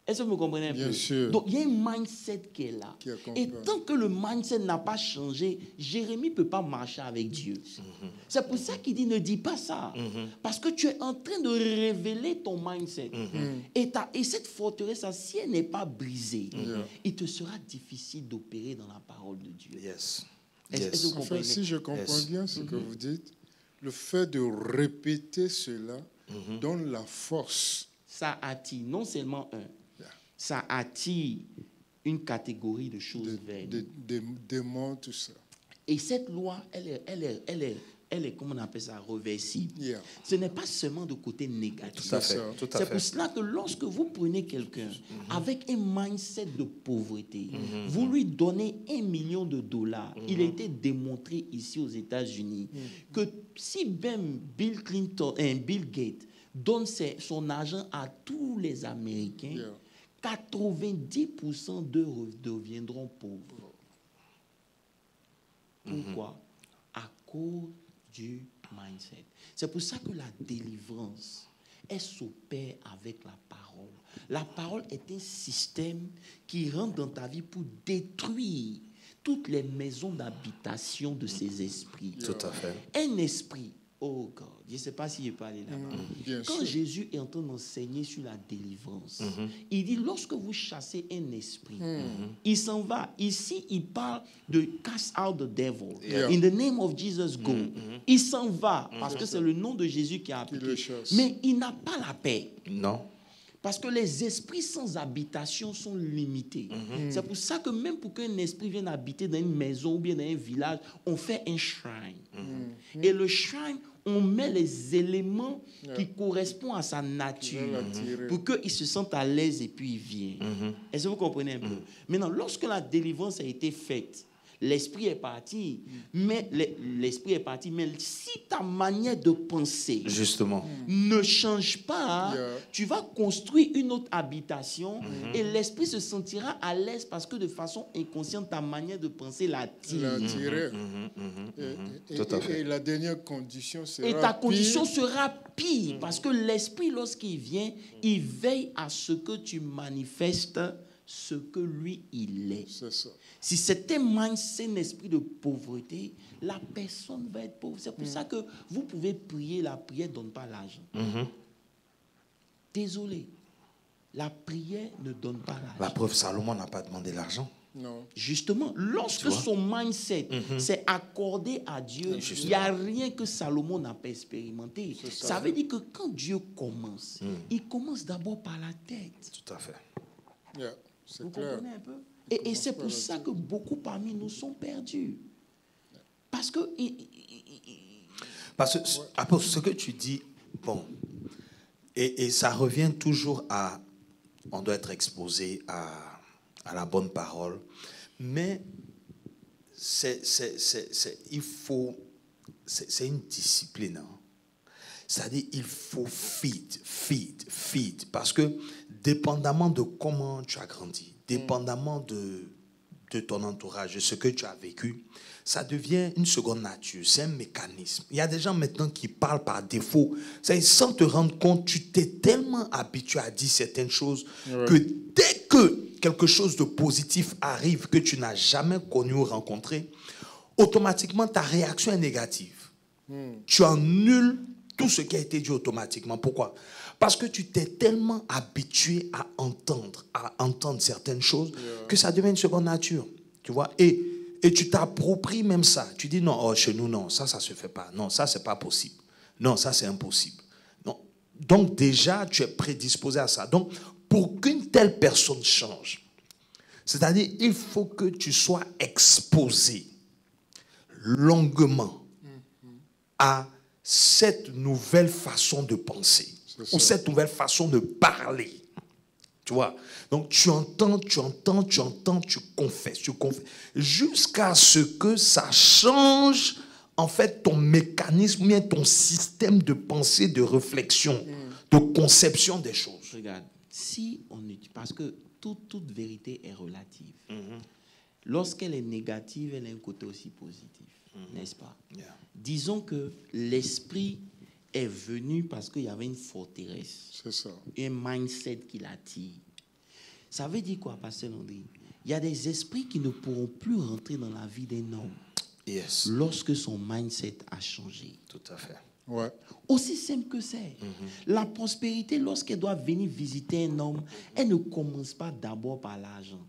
Est-ce que vous comprenez un peu? Sûr. Donc, il y a un mindset qui est là. Et tant que le mindset n'a pas changé, Jérémie ne peut pas marcher avec Dieu. C'est pour ça qu'il dit, ne dis pas ça. Parce que tu es en train de révéler ton mindset. Et cette forteresse, si elle n'est pas brisée, il te sera difficile d'opérer dans la parole de Dieu. Yes. Est-ce que vous comprenez? Si je comprends bien ce que vous dites, le fait de répéter cela donne la force. Ça attire non seulement ça attire une catégorie de choses vaines. Des démons, tout ça. Et cette loi, elle est, comment on appelle ça, réversible. Ce n'est pas seulement de côté négatif. Tout à fait. C'est pour cela que lorsque vous prenez quelqu'un avec un mindset de pauvreté, vous lui donnez $1 million, il a été démontré ici aux États-Unis que si même Bill Gates donne son argent à tous les Américains, 90% d'eux deviendront pauvres. Pourquoi? À cause du mindset. C'est pour ça que la délivrance, elle s'opère avec la parole. La parole est un système qui rentre dans ta vie pour détruire toutes les maisons d'habitation de ces esprits. Tout à fait. Un esprit, oh God, je ne sais pas si je peux aller là-bas. Quand Jésus est en train d'enseigner sur la délivrance, il dit, lorsque vous chassez un esprit, il s'en va. Ici, il parle de cast out the devil. In the name of Jesus, go. Il s'en va, parce que c'est le nom de Jésus qui a appliqué. Mais il n'a pas la paix. Non. Parce que les esprits sans habitation sont limités. C'est pour ça que même pour qu'un esprit vienne habiter dans une maison ou bien dans un village, on fait un shrine. Et le shrine, on met les éléments qui correspondent à sa nature pour qu'il se sente à l'aise et puis il vient. Est-ce que vous comprenez un peu? Maintenant, lorsque la délivrance a été faite, l'esprit est parti, mais l'esprit est parti. Mais si ta manière de penser justement ne change pas, tu vas construire une autre habitation et l'esprit se sentira à l'aise parce que de façon inconsciente, ta manière de penser l'attire. Et la dernière condition sera pire. Et ta condition sera pire parce que l'esprit, lorsqu'il vient, il veille à ce que tu manifestes ce que lui, il est. C'est ça. Si c'est un mindset, un esprit de pauvreté, la personne va être pauvre. C'est pour ça que vous pouvez prier, la prière ne donne pas l'argent. Désolé, la prière ne donne pas l'argent. La preuve, Salomon n'a pas demandé l'argent. Non. Justement, lorsque son mindset s'est accordé à Dieu, il n'y a rien que Salomon n'a pas expérimenté. Ça veut dire que quand Dieu commence, il commence d'abord par la tête. Tout à fait. Vous comprenez un peu? Et c'est pour ça que beaucoup parmi nous sont perdus. Parce que... Après, ce que tu dis, bon, et ça revient toujours à... On doit être exposé à la bonne parole, mais c'est une discipline. Hein. C'est-à-dire, il faut feed. Parce que, dépendamment de comment tu as grandi, dépendamment de ton entourage, de ce que tu as vécu, ça devient une seconde nature. C'est un mécanisme. Il y a des gens maintenant qui parlent par défaut. Sans te rendre compte, tu t'es tellement habitué à dire certaines choses que dès que quelque chose de positif arrive que tu n'as jamais connu ou rencontré, automatiquement, ta réaction est négative. Tu annules tout ce qui a été dit automatiquement. Pourquoi? Parce que tu t'es tellement habitué à entendre certaines choses que ça devient une seconde nature. Tu vois? Et tu t'appropries même ça. Tu dis non, chez nous, non, ça se fait pas. Non, ça, c'est pas possible. Non, ça, c'est impossible. Non. Donc, déjà, tu es prédisposé à ça. Donc, pour qu'une telle personne change, c'est-à-dire, il faut que tu sois exposé longuement à cette nouvelle façon de penser ou cette nouvelle façon de parler. Tu vois? Donc, tu entends, tu confesses, jusqu'à ce que ça change en fait, ton mécanisme, bien ton système de pensée, de réflexion, de conception des choses. Regarde, si on est, parce que toute vérité est relative. Lorsqu'elle est négative, elle a un côté aussi positif, n'est-ce pas? Yeah. Disons que l'esprit est venu parce qu'il y avait une forteresse, C'est ça. un mindset qui l'attire. Ça veut dire quoi, Pasteur Landry? Il y a des esprits qui ne pourront plus rentrer dans la vie d'un homme Yes. lorsque son mindset a changé. Tout à fait. Ouais. Aussi simple que c'est. La prospérité, lorsqu'elle doit venir visiter un homme, elle ne commence pas d'abord par l'argent.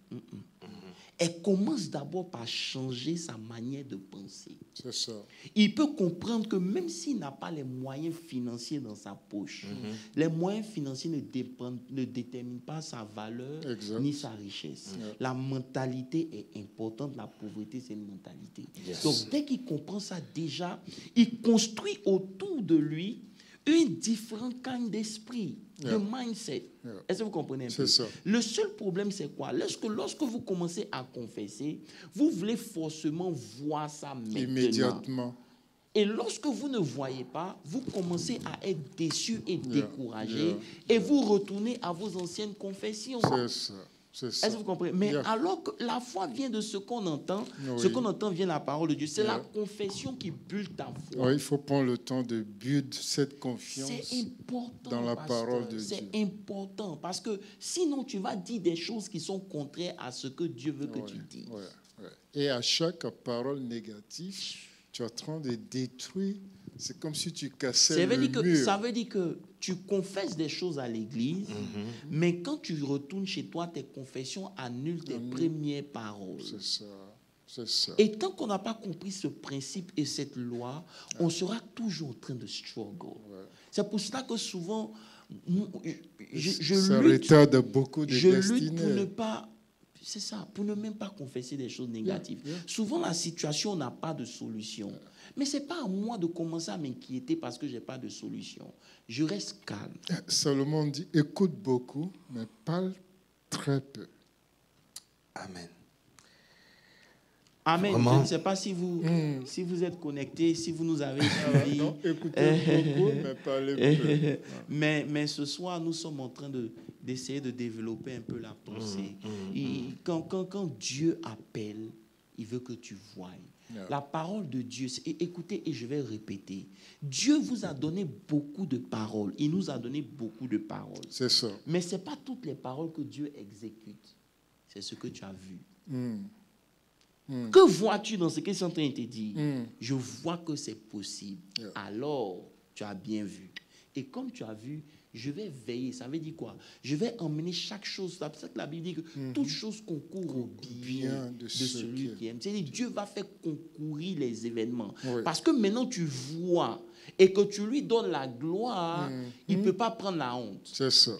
Elle commence d'abord par changer sa manière de penser. C'est ça. Il peut comprendre que même s'il n'a pas les moyens financiers dans sa poche, les moyens financiers ne déterminent pas sa valeur Exact. ni sa richesse. La mentalité est importante. La pauvreté, c'est une mentalité. Yes. Donc, dès qu'il comprend ça déjà, il construit autour de lui une différente kind d'esprit, de mindset. Est-ce que vous comprenez un peu? C'est ça. Le seul problème, c'est quoi? Lorsque vous commencez à confesser, vous voulez forcément voir ça maintenant. Immédiatement. Et lorsque vous ne voyez pas, vous commencez à être déçu et découragé et vous retournez à vos anciennes confessions. C'est ça. C'est ça. Est-ce que vous comprenez? Mais alors que la foi vient de ce qu'on entend, ce qu'on entend vient de la parole de Dieu. C'est la confession qui bulle ta foi. Oui, il faut prendre le temps de build cette confiance C'est important dans la pasteur. parole de Dieu. C'est important parce que sinon tu vas dire des choses qui sont contraires à ce que Dieu veut que tu dises. Et à chaque parole négative, tu es en train de détruire. C'est comme si tu cassais le mur. Ça veut dire que tu confesses des choses à l'église, mais quand tu retournes chez toi, tes confessions annulent tes premières paroles. C'est ça. C'est ça. Et tant qu'on n'a pas compris ce principe et cette loi, on sera toujours en train de struggle. C'est pour cela que souvent, ça retarde beaucoup de lutte pour ne pas... C'est ça, pour ne même pas confesser des choses négatives. Souvent, la situation n'a pas de solution. Mais ce n'est pas à moi de commencer à m'inquiéter parce que je n'ai pas de solution. Je reste calme. Salomon dit, écoute beaucoup, mais parle très peu. Amen. Amen. Vraiment? Je ne sais pas si vous êtes connectés, si vous nous avez suivis. Non, écoutez beaucoup, mais parlez peu. Mais ce soir, nous sommes en train d'essayer de développer un peu la pensée. Quand Dieu appelle, il veut que tu voies. La parole de Dieu, écoutez, et je vais répéter, Dieu vous a donné beaucoup de paroles. Il nous a donné beaucoup de paroles. C'est ça. Mais ce n'est pas toutes les paroles que Dieu exécute. C'est ce que tu as vu. Que vois-tu dans ce que je suis en train de te dire? Je vois que c'est possible. Alors, tu as bien vu. Et comme tu as vu, je vais veiller. Ça veut dire quoi? Je vais emmener chaque chose. C'est pour ça que la Bible dit que toute chose concourt au bien de celui qui aime. C'est-à-dire Dieu va faire concourir les événements. Parce que maintenant tu vois et que tu lui donnes la gloire, il ne peut pas prendre la honte. C'est ça.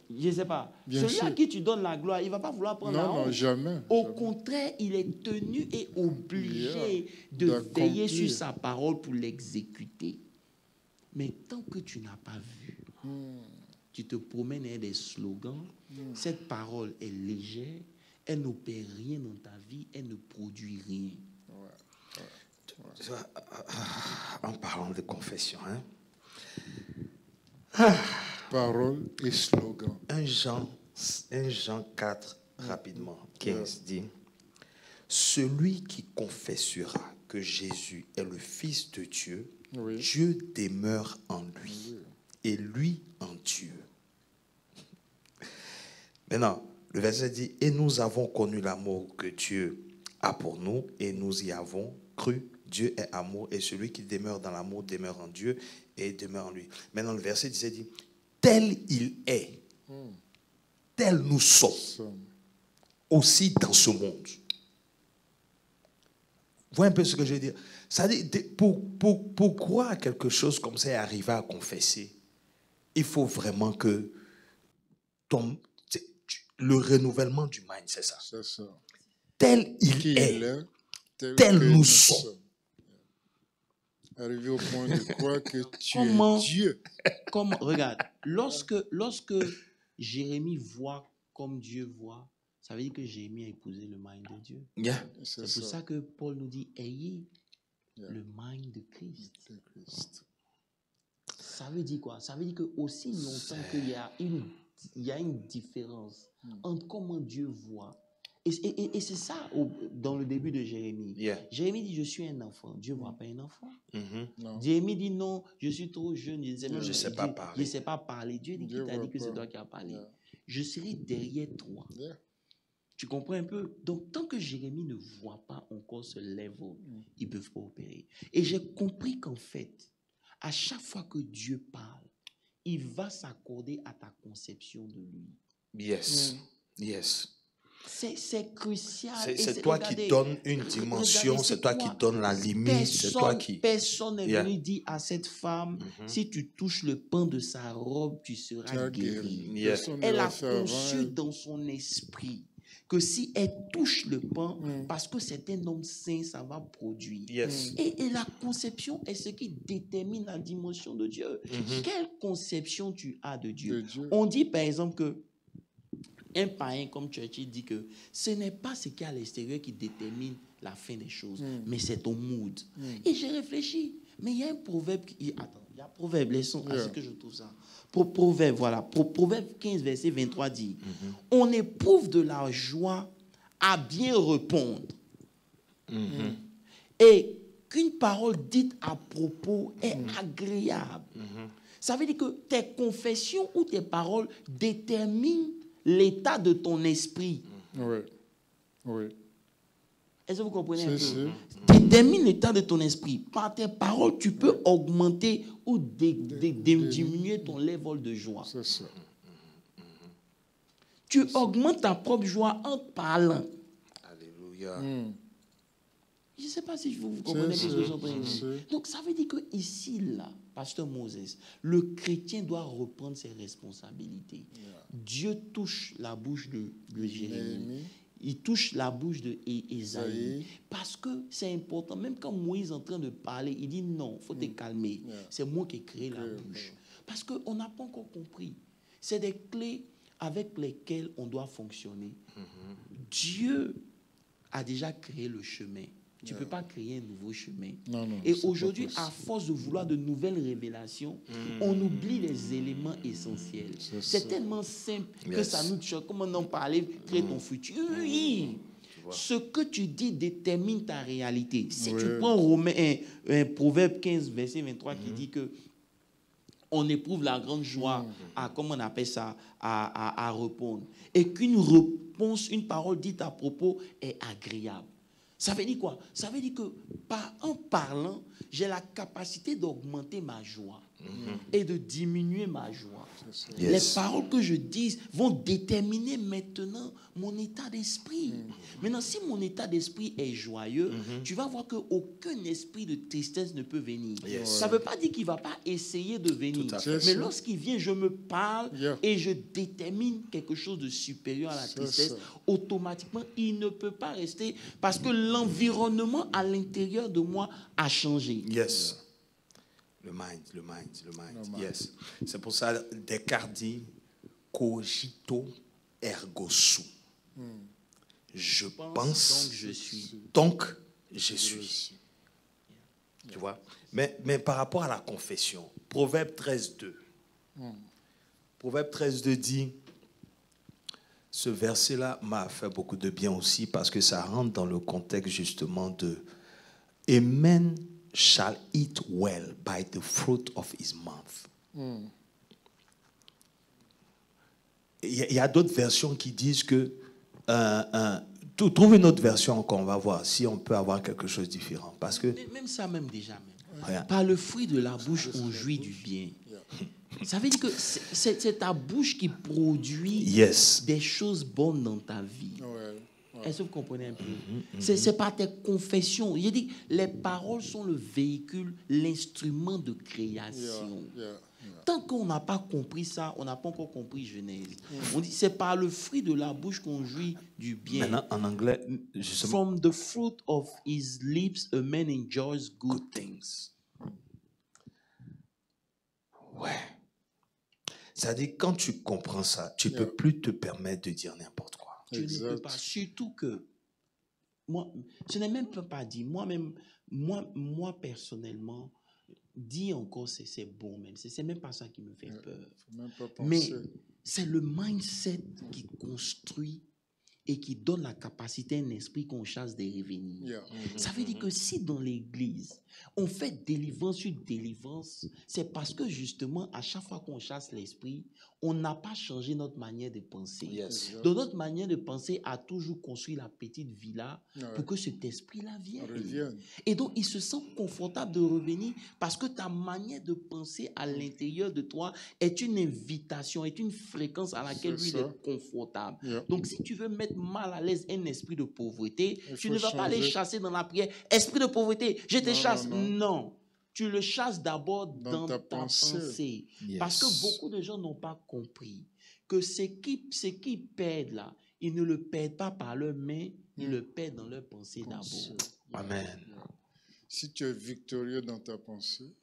Je ne sais pas. Celui à qui tu donnes la gloire, il ne va pas vouloir prendre la honte. Non, jamais. Au contraire, il est tenu et obligé de veiller sur sa parole pour l'exécuter. Mais tant que tu n'as pas vu, tu te promènes avec des slogans, cette parole est légère, elle n'opère rien dans ta vie, elle ne produit rien. En parlant de confession, Parole et slogan. 1 Jean 4, rapidement, 15 dit, celui qui confessera que Jésus est le Fils de Dieu, Dieu demeure en lui et lui en Dieu. Maintenant, le verset dit, et nous avons connu l'amour que Dieu a pour nous et nous y avons cru. Dieu est amour et celui qui demeure dans l'amour demeure en Dieu et demeure en lui. Maintenant, le verset 17 dit, tel il est, tel nous sommes aussi dans ce monde. Voyez un peu ce que je veux dire. Ça dit, pour croire quelque chose comme ça et arriver à confesser, il faut vraiment que le renouvellement du mind, c'est ça. C'est ça. Tel il est, tel nous sommes. Arriver au point de croire que tu es Dieu. Regarde, lorsque Jérémie voit comme Dieu voit, ça veut dire que Jérémie a épousé le mind de Dieu. Yeah. C'est pour ça que Paul nous dit, ayez le mind de Christ. De Christ. Ça veut dire quoi? Ça veut dire que aussi longtemps qu'il y a une différence entre comment Dieu voit. Et c'est ça dans le début de Jérémie. Jérémie dit, je suis un enfant. Dieu ne voit pas un enfant. Jérémie dit, non, je suis trop jeune. Je ne sais pas parler. Dieu dit, qui t'a dit que c'est toi qui as parlé? Je serai derrière toi. Tu comprends un peu? Donc, tant que Jérémie ne voit pas encore ce level, ils ne peuvent pas opérer. Et j'ai compris qu'en fait, à chaque fois que Dieu parle, il va s'accorder à ta conception de lui. Yes. Yes. C'est crucial. C'est toi qui donnes une dimension, c'est toi qui donnes la limite, c'est toi qui... Personne n'est venu dire à cette femme, si tu touches le pan de sa robe, tu seras guéri. Elle a conçu dans son esprit que si elle touche le pan, parce que c'est un homme saint, ça va produire. Et la conception est ce qui détermine la dimension de Dieu. Quelle conception tu as de Dieu? On dit par exemple que un païen comme Churchill dit que ce n'est pas ce qu'il y a à l'extérieur qui détermine la fin des choses, mais c'est ton mood. Et j'ai réfléchi, mais il y a un proverbe attends, il y a un proverbe, laissons à ce que je trouve ça. Proverbe, voilà. Proverbe 15, verset 23 dit, on éprouve de la joie à bien répondre. Et qu'une parole dite à propos est agréable. Ça veut dire que tes confessions ou tes paroles déterminent l'état de ton esprit. Oui. Est-ce que vous comprenez un peu? Détermine l'état de ton esprit. Par tes paroles, tu peux augmenter ou diminuer ton level de joie. C'est ça. Tu augmentes ta propre joie en parlant. Alléluia. Je ne sais pas si vous comprenez ce que je suis en train de dire. Donc, ça veut dire que ici, là, Pasteur Moses, le chrétien doit reprendre ses responsabilités. Dieu touche la bouche de Jérémie. Il touche la bouche d'Ésaïe. Parce que c'est important. Même quand Moïse est en train de parler, il dit non, il faut te calmer. C'est moi qui ai créé la bouche. Parce qu'on n'a pas encore compris. C'est des clés avec lesquelles on doit fonctionner. Dieu a déjà créé le chemin. Tu ne peux pas créer un nouveau chemin. Et aujourd'hui, à force de vouloir de nouvelles révélations, on oublie les éléments essentiels. C'est tellement simple que ça nous choque. Comme on en parlait, crée ton futur. Oui. Ce que tu dis détermine ta réalité. Si tu prends un Proverbe 15, verset 23 qui dit que on éprouve la grande joie à, comment on appelle ça, à répondre. Et qu'une réponse, une parole dite à propos est agréable. Ça veut dire quoi? Ça veut dire que en parlant, j'ai la capacité d'augmenter ma joie et de diminuer ma joie. Les paroles que je dis vont déterminer maintenant mon état d'esprit. Maintenant, si mon état d'esprit est joyeux, tu vas voir qu'aucun esprit de tristesse ne peut venir. Ça ne veut pas dire qu'il ne va pas essayer de venir. Mais lorsqu'il vient, je me parle et je détermine quelque chose de supérieur à la tristesse. Automatiquement, il ne peut pas rester parce que l'environnement à l'intérieur de moi a changé. Le mind. Yes. C'est pour ça Descartes dit cogito ergo sum. Je pense, donc je suis. Donc je suis. Tu vois? Mais par rapport à la confession, Proverbe 13.2. Proverbe 13.2 dit, ce verset-là m'a fait beaucoup de bien aussi parce que ça rentre dans le contexte justement de « A man shall eat well by the fruit of his mouth ». Il y a d'autres versions qui disent que... trouve une autre version qu'on va voir si on peut avoir quelque chose de différent. Parce que... Même ça, déjà. Par le fruit de la bouche, on jouit du bien. Ça veut dire que c'est ta bouche qui produit des choses bonnes dans ta vie. Est-ce que vous comprenez un peu? C'est par tes confessions. Je dis, les paroles sont le véhicule, l'instrument de création. Tant qu'on n'a pas compris ça, on n'a pas encore compris Genèse. On dit, c'est par le fruit de la bouche qu'on jouit du bien. Maintenant, en anglais, justement. From the fruit of his lips, a man enjoys good things. C'est-à-dire, quand tu comprends ça, tu ne peux plus te permettre de dire n'importe quoi. Tu ne peux pas. Surtout que, moi, je n'ai même pas dit, moi-même, moi personnellement, dis encore c'est bon même. C'est même pas ça qui me fait peur. Faut même pas Mais penser. c'est le mindset qui construit et qui donne la capacité à un esprit qu'on chasse de revenir. Yeah. Ça veut dire que si dans l'église, on fait délivrance sur délivrance, c'est parce que justement, à chaque fois qu'on chasse l'esprit, on n'a pas changé notre manière de penser. Yes. Donc, notre manière de penser a toujours construit la petite villa Ouais. pour que cet esprit-là On vienne. revient. Et donc, il se sent confortable de revenir parce que ta manière de penser à l'intérieur de toi est une invitation, est une fréquence à laquelle C'est lui il ça. est confortable. Yeah. Donc, si tu veux mettre mal à l'aise un esprit de pauvreté, Il tu faut ne vas pas aller changer. chasser dans la prière. Esprit de pauvreté, je te Non, chasse. non, non. Non. Tu le chasses d'abord dans ta pensée. pensée. Yes. Parce que beaucoup de gens n'ont pas compris que ce qu'ils perdent là, ils ne le perdent pas par leurs mains, ils le perdent dans leur pensée d'abord. Amen. Yeah. Si tu es victorieux dans ta pensée,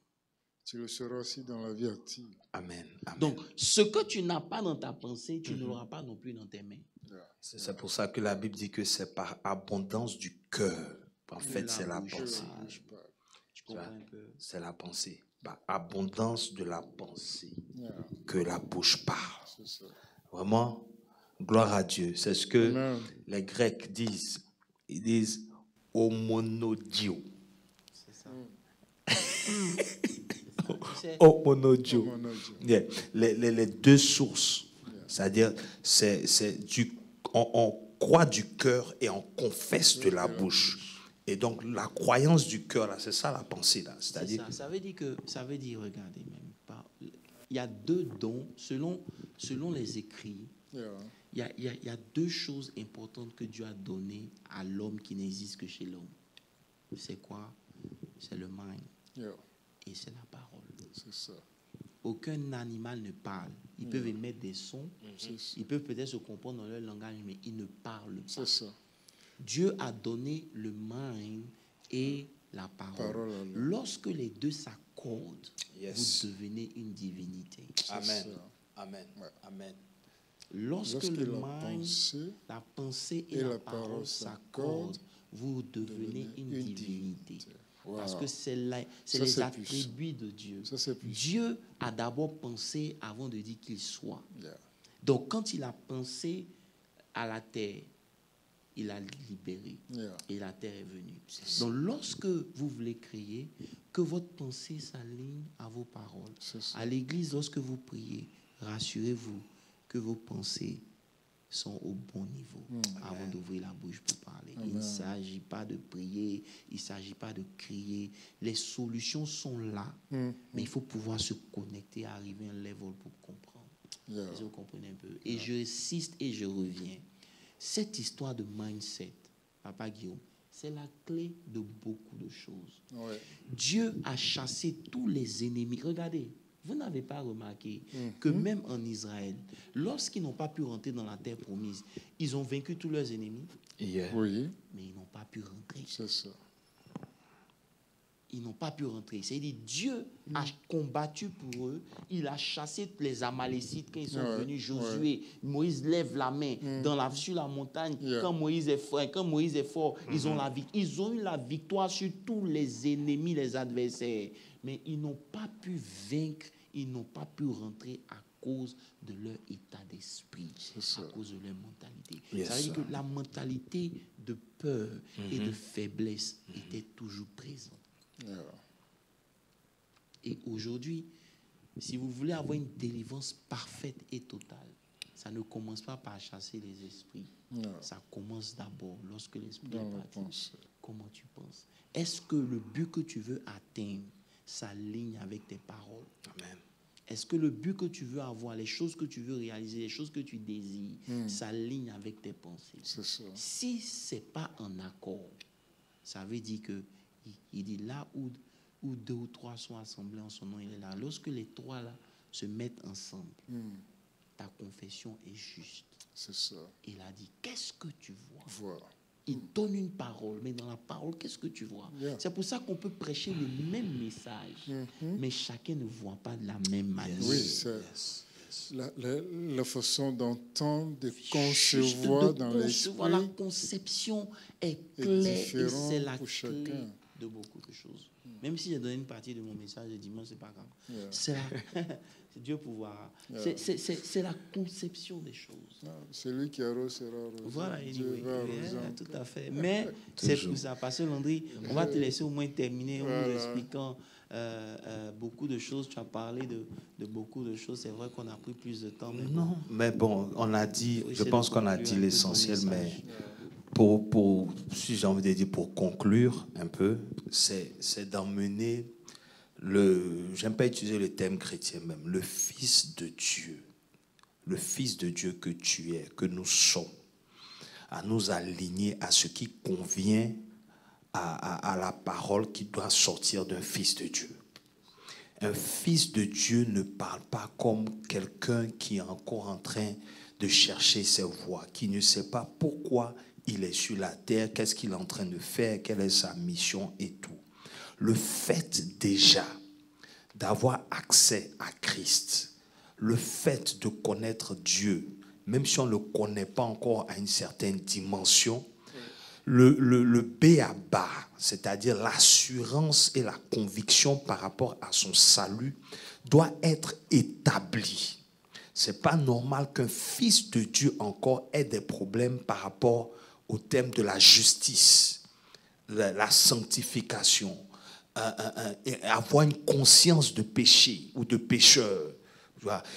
tu le seras aussi dans la vie active. Amen. Amen. Donc, ce que tu n'as pas dans ta pensée, tu ne l'auras pas non plus dans tes mains. Yeah. C'est pour ça que la Bible dit que c'est par abondance du cœur. En fait, c'est la bouche pensée. parle. Je parle. Tu comprends un peu? C'est la pensée. Par abondance de la pensée Yeah. que la bouche parle. C'est ça. Vraiment, gloire à Dieu. C'est ce que Amen. les Grecs disent. Ils disent homonodio. C'est ça. Tu sais, Homonodio. Oh, mon Dieu. Yeah. Les deux sources. C'est-à-dire, on croit du cœur et on confesse de la bouche. Et donc, la croyance du cœur, là, c'est ça la pensée, là. c'est C'est-à-dire, ça. Ça veut dire, regardez même, il y a deux dons, selon les écrits, Yeah. il y a deux choses importantes que Dieu a données à l'homme qui n'existe que chez l'homme. C'est quoi? C'est le mind Yeah. et c'est la parole. C'est ça. Aucun animal ne parle. Ils peuvent émettre des sons, C'est ça. ils peuvent peut-être se comprendre dans leur langage, mais ils ne parlent pas. C'est ça. Dieu a donné le mind et la parole. Parole à l'homme. Lorsque les deux s'accordent, Yes. vous devenez une divinité. Amen. ça. Amen. Amen. Lorsque Lorsque le la mind, pensée la pensée et, et la la parole parole s'accordent, s'accordent, vous devenez une divinité. Wow. Parce que c'est Ça, les c'est attributs de Dieu. Ça, c'est puissant. Dieu a d'abord pensé avant de dire qu'il soit. Yeah. Donc, quand il a pensé à la terre, il a libéré. Yeah. Et la terre est venue. Donc, lorsque vous voulez créer, que votre pensée s'aligne à vos paroles. C'est ça. À l'église, lorsque vous priez, rassurez-vous que vos pensées sont au bon niveau avant d'ouvrir la bouche pour parler. Il ne s'agit pas de prier, il ne s'agit pas de crier. Les solutions sont là, mais il faut pouvoir se connecter, arriver à un level pour comprendre. Yeah. Est-ce que vous comprenez un peu? Et je insiste et je reviens. Cette histoire de mindset, Papa Guillaume, c'est la clé de beaucoup de choses. Ouais. Dieu a chassé tous les ennemis. Regardez, vous n'avez pas remarqué que même en Israël, lorsqu'ils n'ont pas pu rentrer dans la terre promise, ils ont vaincu tous leurs ennemis, Yeah. Oui, mais ils n'ont pas pu rentrer. c'est ça. Ils n'ont pas pu rentrer. C'est-à-dire Dieu a combattu pour eux. Il a chassé les Amalécites quand ils sont Ouais, venus. Josué, Moïse lève la main sur la montagne. Yeah. Quand Moïse est fort, ils ont eu la victoire sur tous les ennemis, les adversaires. Mais ils n'ont pas pu vaincre, ils n'ont pas pu rentrer à cause de leur état d'esprit, ça. à cause de leur mentalité. Yes, Ça veut dire sir. que la mentalité de peur et de faiblesse était toujours présente. Yeah. Et aujourd'hui, si vous voulez avoir une délivrance parfaite et totale, ça ne commence pas par chasser les esprits. Yeah. Ça commence d'abord lorsque l'esprit Dans est la parti. pensée. Comment tu penses? Est-ce que le but que tu veux atteindre s'aligne avec tes paroles? Amen. Est-ce que le but que tu veux avoir, les choses que tu veux réaliser, les choses que tu désires, s'alignent avec tes pensées? C'est ça. Si ce n'est pas en accord, ça veut dire que il dit là où deux ou trois sont assemblés en son nom, il est là. Lorsque les trois là se mettent ensemble, ta confession est juste. C'est ça. Il a dit, qu'est-ce que tu vois? Voilà. Il donne une parole, mais dans la parole, qu'est-ce que tu vois? Yeah. C'est pour ça qu'on peut prêcher le même message, mais chacun ne voit pas de la même manière. Oui, c'est la façon d'entendre, de Juste concevoir de dans concevoir, la l'esprit conception est est claire et différente c'est la pour clé chacun. de beaucoup de choses. Même si j'ai donné une partie de mon message de dimanche, c'est pas grave. Yeah. C'est Dieu pouvoir. Yeah. C'est la conception des choses. Celui qui arrose sera arrosé. Voilà, Dieu va arroser tout à fait. Mais c'est pour ça. Parce que Landry, on va te laisser au moins terminer en nous expliquant beaucoup de choses. Tu as parlé de beaucoup de choses. C'est vrai qu'on a pris plus de temps. Non, mais bon, on a dit, je pense qu'on a dit l'essentiel, mais pour si j'ai envie de dire, pour conclure un peu, c'est d'emmener j'aime pas utiliser le terme chrétien même, le Fils de Dieu que tu es, que nous sommes, à nous aligner à ce qui convient à la parole qui doit sortir d'un Fils de Dieu. Un Fils de Dieu ne parle pas comme quelqu'un qui est encore en train de chercher ses voies, qui ne sait pas pourquoi il est sur la terre, qu'est-ce qu'il est en train de faire, quelle est sa mission et tout. Le fait déjà d'avoir accès à Christ, le fait de connaître Dieu, même si on ne le connaît pas encore à une certaine dimension, le b.a.-ba, c'est-à-dire l'assurance et la conviction par rapport à son salut, doit être établi. Ce n'est pas normal qu'un fils de Dieu encore ait des problèmes par rapport au thème de la justice, la sanctification, avoir une conscience de péché ou de pécheur,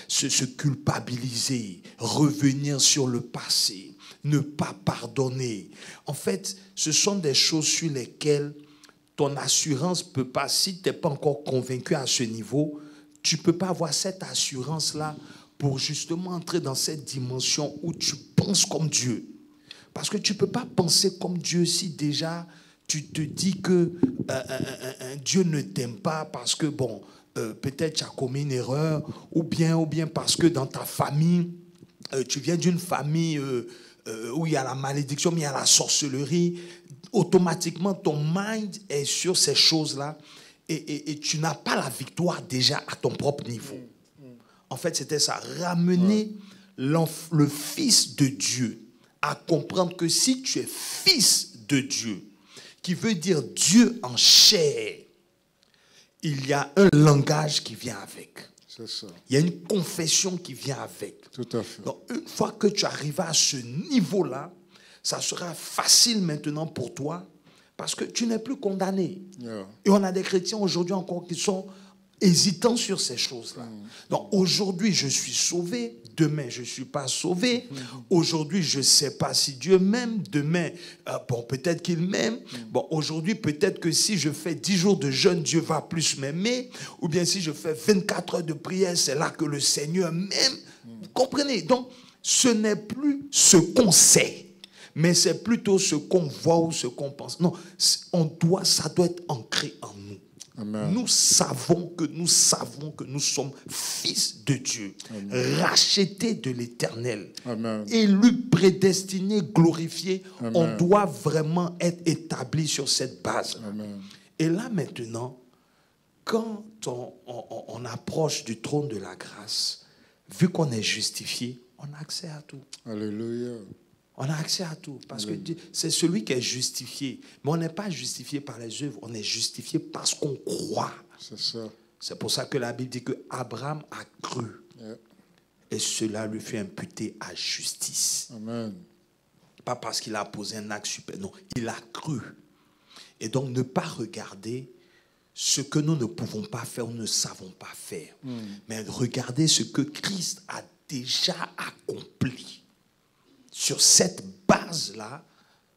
se culpabiliser, revenir sur le passé, ne pas pardonner. En fait, ce sont des choses sur lesquelles ton assurance ne peut pas, si tu n'es pas encore convaincu à ce niveau, tu ne peux pas avoir cette assurance-là pour justement entrer dans cette dimension où tu penses comme Dieu. Parce que tu ne peux pas penser comme Dieu si déjà tu te dis que Dieu ne t'aime pas parce que, bon, peut-être tu as commis une erreur, ou bien parce que dans ta famille, tu viens d'une famille où il y a la malédiction, mais il y a la sorcellerie. Automatiquement, ton mind est sur ces choses-là et tu n'as pas la victoire déjà à ton propre niveau. En fait, c'était ça, ramener le Fils de Dieu à comprendre que si tu es fils de Dieu, qui veut dire Dieu en chair, il y a un langage qui vient avec. C'est ça. Il y a une confession qui vient avec. Tout à fait. Donc, une fois que tu arrives à ce niveau-là, ça sera facile maintenant pour toi parce que tu n'es plus condamné. Yeah. Et on a des chrétiens aujourd'hui encore qui sont hésitants sur ces choses-là. Donc aujourd'hui, je suis sauvé. Demain, je ne suis pas sauvé. Aujourd'hui, je ne sais pas si Dieu m'aime. Demain, bon, peut-être qu'il m'aime. Bon, aujourd'hui, peut-être que si je fais 10 jours de jeûne, Dieu va plus m'aimer. Ou bien si je fais 24 heures de prière, c'est là que le Seigneur m'aime. Vous comprenez? Donc, ce n'est plus ce qu'on sait, mais c'est plutôt ce qu'on voit ou ce qu'on pense. Non, ça doit être ancré en nous. Amen. Nous savons que nous sommes fils de Dieu, rachetés de l'Éternel, élus, prédestinés, glorifiés. Amen. On doit vraiment être établis sur cette base. Amen. Et là maintenant, quand on approche du trône de la grâce, vu qu'on est justifié, on a accès à tout. Alléluia. On a accès à tout, parce que c'est celui qui est justifié. Mais on n'est pas justifié par les œuvres, on est justifié parce qu'on croit. C'est ça. C'est pour ça que la Bible dit que Abraham a cru. Yeah. Et cela lui fut imputé à justice. Amen. Pas parce qu'il a posé un acte super, non, il a cru. Et donc ne pas regarder ce que nous ne pouvons pas faire ou ne savons pas faire. Mais regarder ce que Christ a déjà accompli. Sur cette base-là,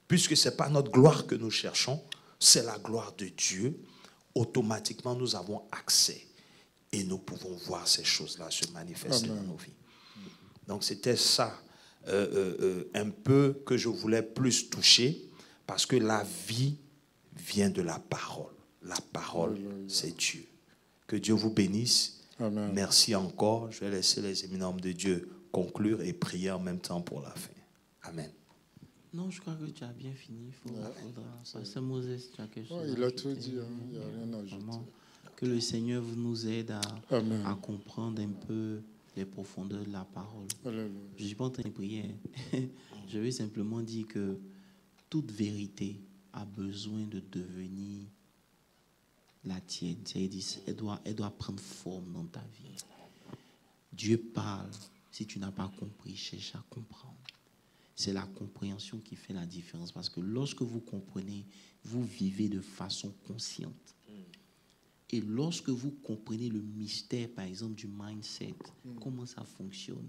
puisque ce n'est pas notre gloire que nous cherchons, c'est la gloire de Dieu, automatiquement nous avons accès et nous pouvons voir ces choses-là se manifester dans nos vies. Donc c'était ça un peu que je voulais plus toucher, parce que la vie vient de la parole. La parole, c'est Dieu. Que Dieu vous bénisse. Amen. Merci encore. Je vais laisser les éminents hommes de Dieu conclure et prier en même temps pour la fin. Amen. Non, je crois que tu as bien fini. Pasteur Moses, tu as quelque chose il a tout dit. Il n'y a rien à ajouter. Que le Seigneur nous aide à comprendre un peu les profondeurs de la parole. Alléluia. Je ne suis pas en train de prier. Je veux simplement dire que toute vérité a besoin de devenir la tienne. Elle doit prendre forme dans ta vie. Dieu parle. Si tu n'as pas compris, cherche à comprendre. C'est la compréhension qui fait la différence. Parce que lorsque vous comprenez, vous vivez de façon consciente. Et lorsque vous comprenez le mystère, par exemple, du mindset, comment ça fonctionne,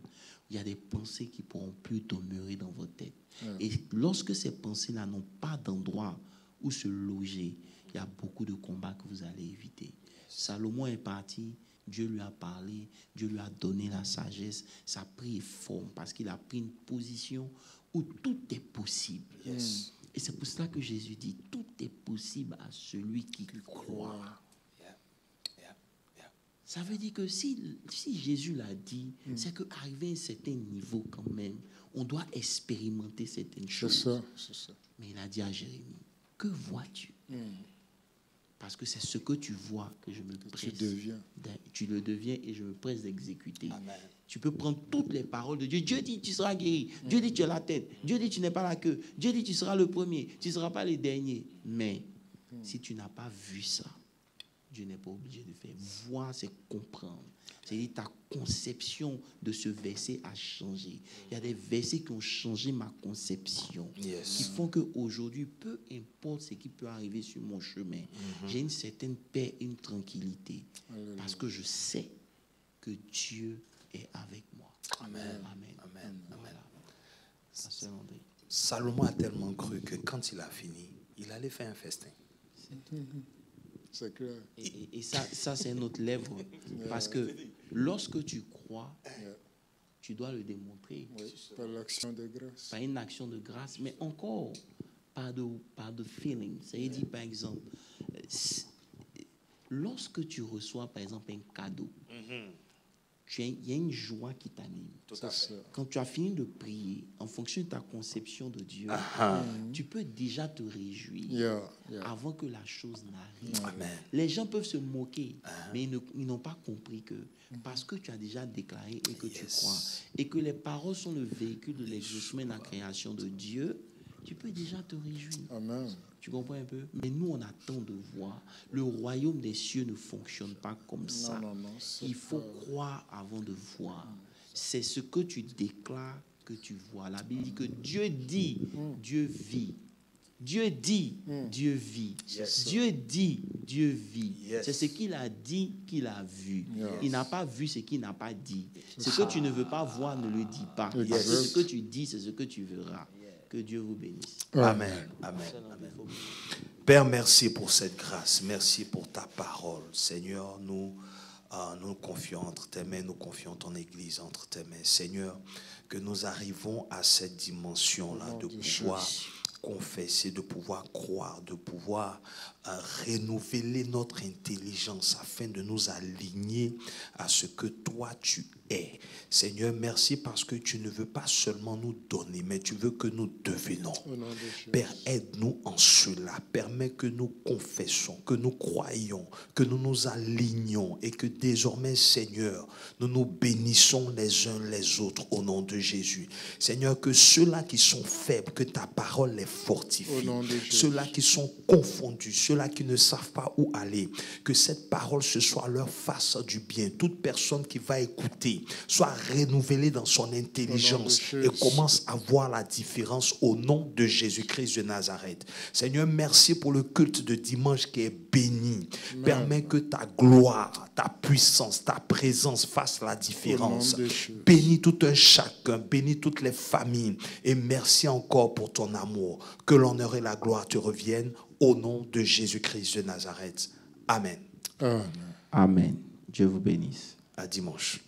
il y a des pensées qui ne pourront plus demeurer dans votre tête. Et lorsque ces pensées-là n'ont pas d'endroit où se loger, il y a beaucoup de combats que vous allez éviter. Salomon est parti, Dieu lui a parlé, Dieu lui a donné la sagesse, sa prière est forme parce qu'il a pris une position où tout est possible. Yes. Et c'est pour cela que Jésus dit, tout est possible à celui qui croit. Ça veut dire que si Jésus l'a dit, c'est qu'arrivé à un certain niveau quand même, on doit expérimenter certaines choses. C'est ça. Mais il a dit à Jérémie, que vois-tu? Parce que c'est ce que tu vois que je me presse. Tu le deviens et je me presse d'exécuter. Amen. Tu peux prendre toutes les paroles de Dieu. Dieu dit tu seras guéri. Dieu dit tu as la tête. Dieu dit tu n'es pas la queue. Dieu dit tu seras le premier. Tu ne seras pas le dernier. Mais si tu n'as pas vu ça, Dieu n'est pas obligé de faire. Voir, c'est comprendre. C'est-à-dire ta conception de ce verset a changé. Il y a des versets qui ont changé ma conception. Qui font qu'aujourd'hui, peu importe ce qui peut arriver sur mon chemin, j'ai une certaine paix, une tranquillité. Parce que je sais que Dieu est avec moi. Amen. Amen. Amen. Voilà. Pasteur André. Salomon a tellement cru que quand il a fini, il allait faire un festin. C'est clair. Et ça c'est notre lèvre. Parce que lorsque tu crois, tu dois le démontrer. Oui, par l'action de grâce. Par une action de grâce, mais encore par de feeling. C'est-à-dire, par exemple, lorsque tu reçois, par exemple, un cadeau, il y a une joie qui t'anime. Quand tu as fini de prier, en fonction de ta conception de Dieu, tu peux déjà te réjouir avant que la chose n'arrive. Amen. Les gens peuvent se moquer, mais ils n'ont pas compris que parce que tu as déjà déclaré et que tu crois, et que les paroles sont le véhicule de l'exaucement de la création de Dieu, tu peux déjà te réjouir. Amen. Tu comprends un peu? Mais nous, on attend de voir. Le royaume des cieux ne fonctionne pas comme ça. Non, il faut croire avant de voir. C'est ce que tu déclares que tu vois. La Bible dit que Dieu dit, Dieu vit. Dieu dit, Dieu vit. Dieu dit, Dieu vit. C'est ce qu'il a dit qu'il a vu. Il n'a pas vu ce qu'il n'a pas dit. Ce que tu ne veux pas voir, ne le dis pas. Parce que ce que tu dis, c'est ce que tu verras. Que Dieu vous bénisse. Amen. Amen. Amen. Père, merci pour cette grâce. Merci pour ta parole. Seigneur, nous confions entre tes mains, nous confions ton Église entre tes mains. Seigneur, que nous arrivons à cette dimension-là de pouvoir confesser, de pouvoir croire, de pouvoir renouveler notre intelligence afin de nous aligner à ce que toi tu es. Seigneur, merci parce que tu ne veux pas seulement nous donner, mais tu veux que nous devenons. Père, aide-nous en cela. Permets que nous confessons, que nous croyons, que nous nous alignons et que désormais, Seigneur, nous nous bénissons les uns les autres au nom de Jésus. Seigneur, que ceux-là qui sont faibles, que ta parole les fortifie. Ceux-là qui sont confondus, ceux-là qui ne savent pas où aller, que cette parole ce soir leur fasse du bien. Toute personne qui va écouter soit renouvelée dans son intelligence et commence à voir la différence au nom de Jésus-Christ de Nazareth. Seigneur, merci pour le culte de dimanche qui est béni. Permets que ta gloire, ta puissance, ta présence fasse la différence. Bénis tout un chacun, bénis toutes les familles et merci encore pour ton amour. Que l'honneur et la gloire te reviennent au nom de Jésus-Christ de Nazareth. Amen. Amen. Dieu vous bénisse. À dimanche.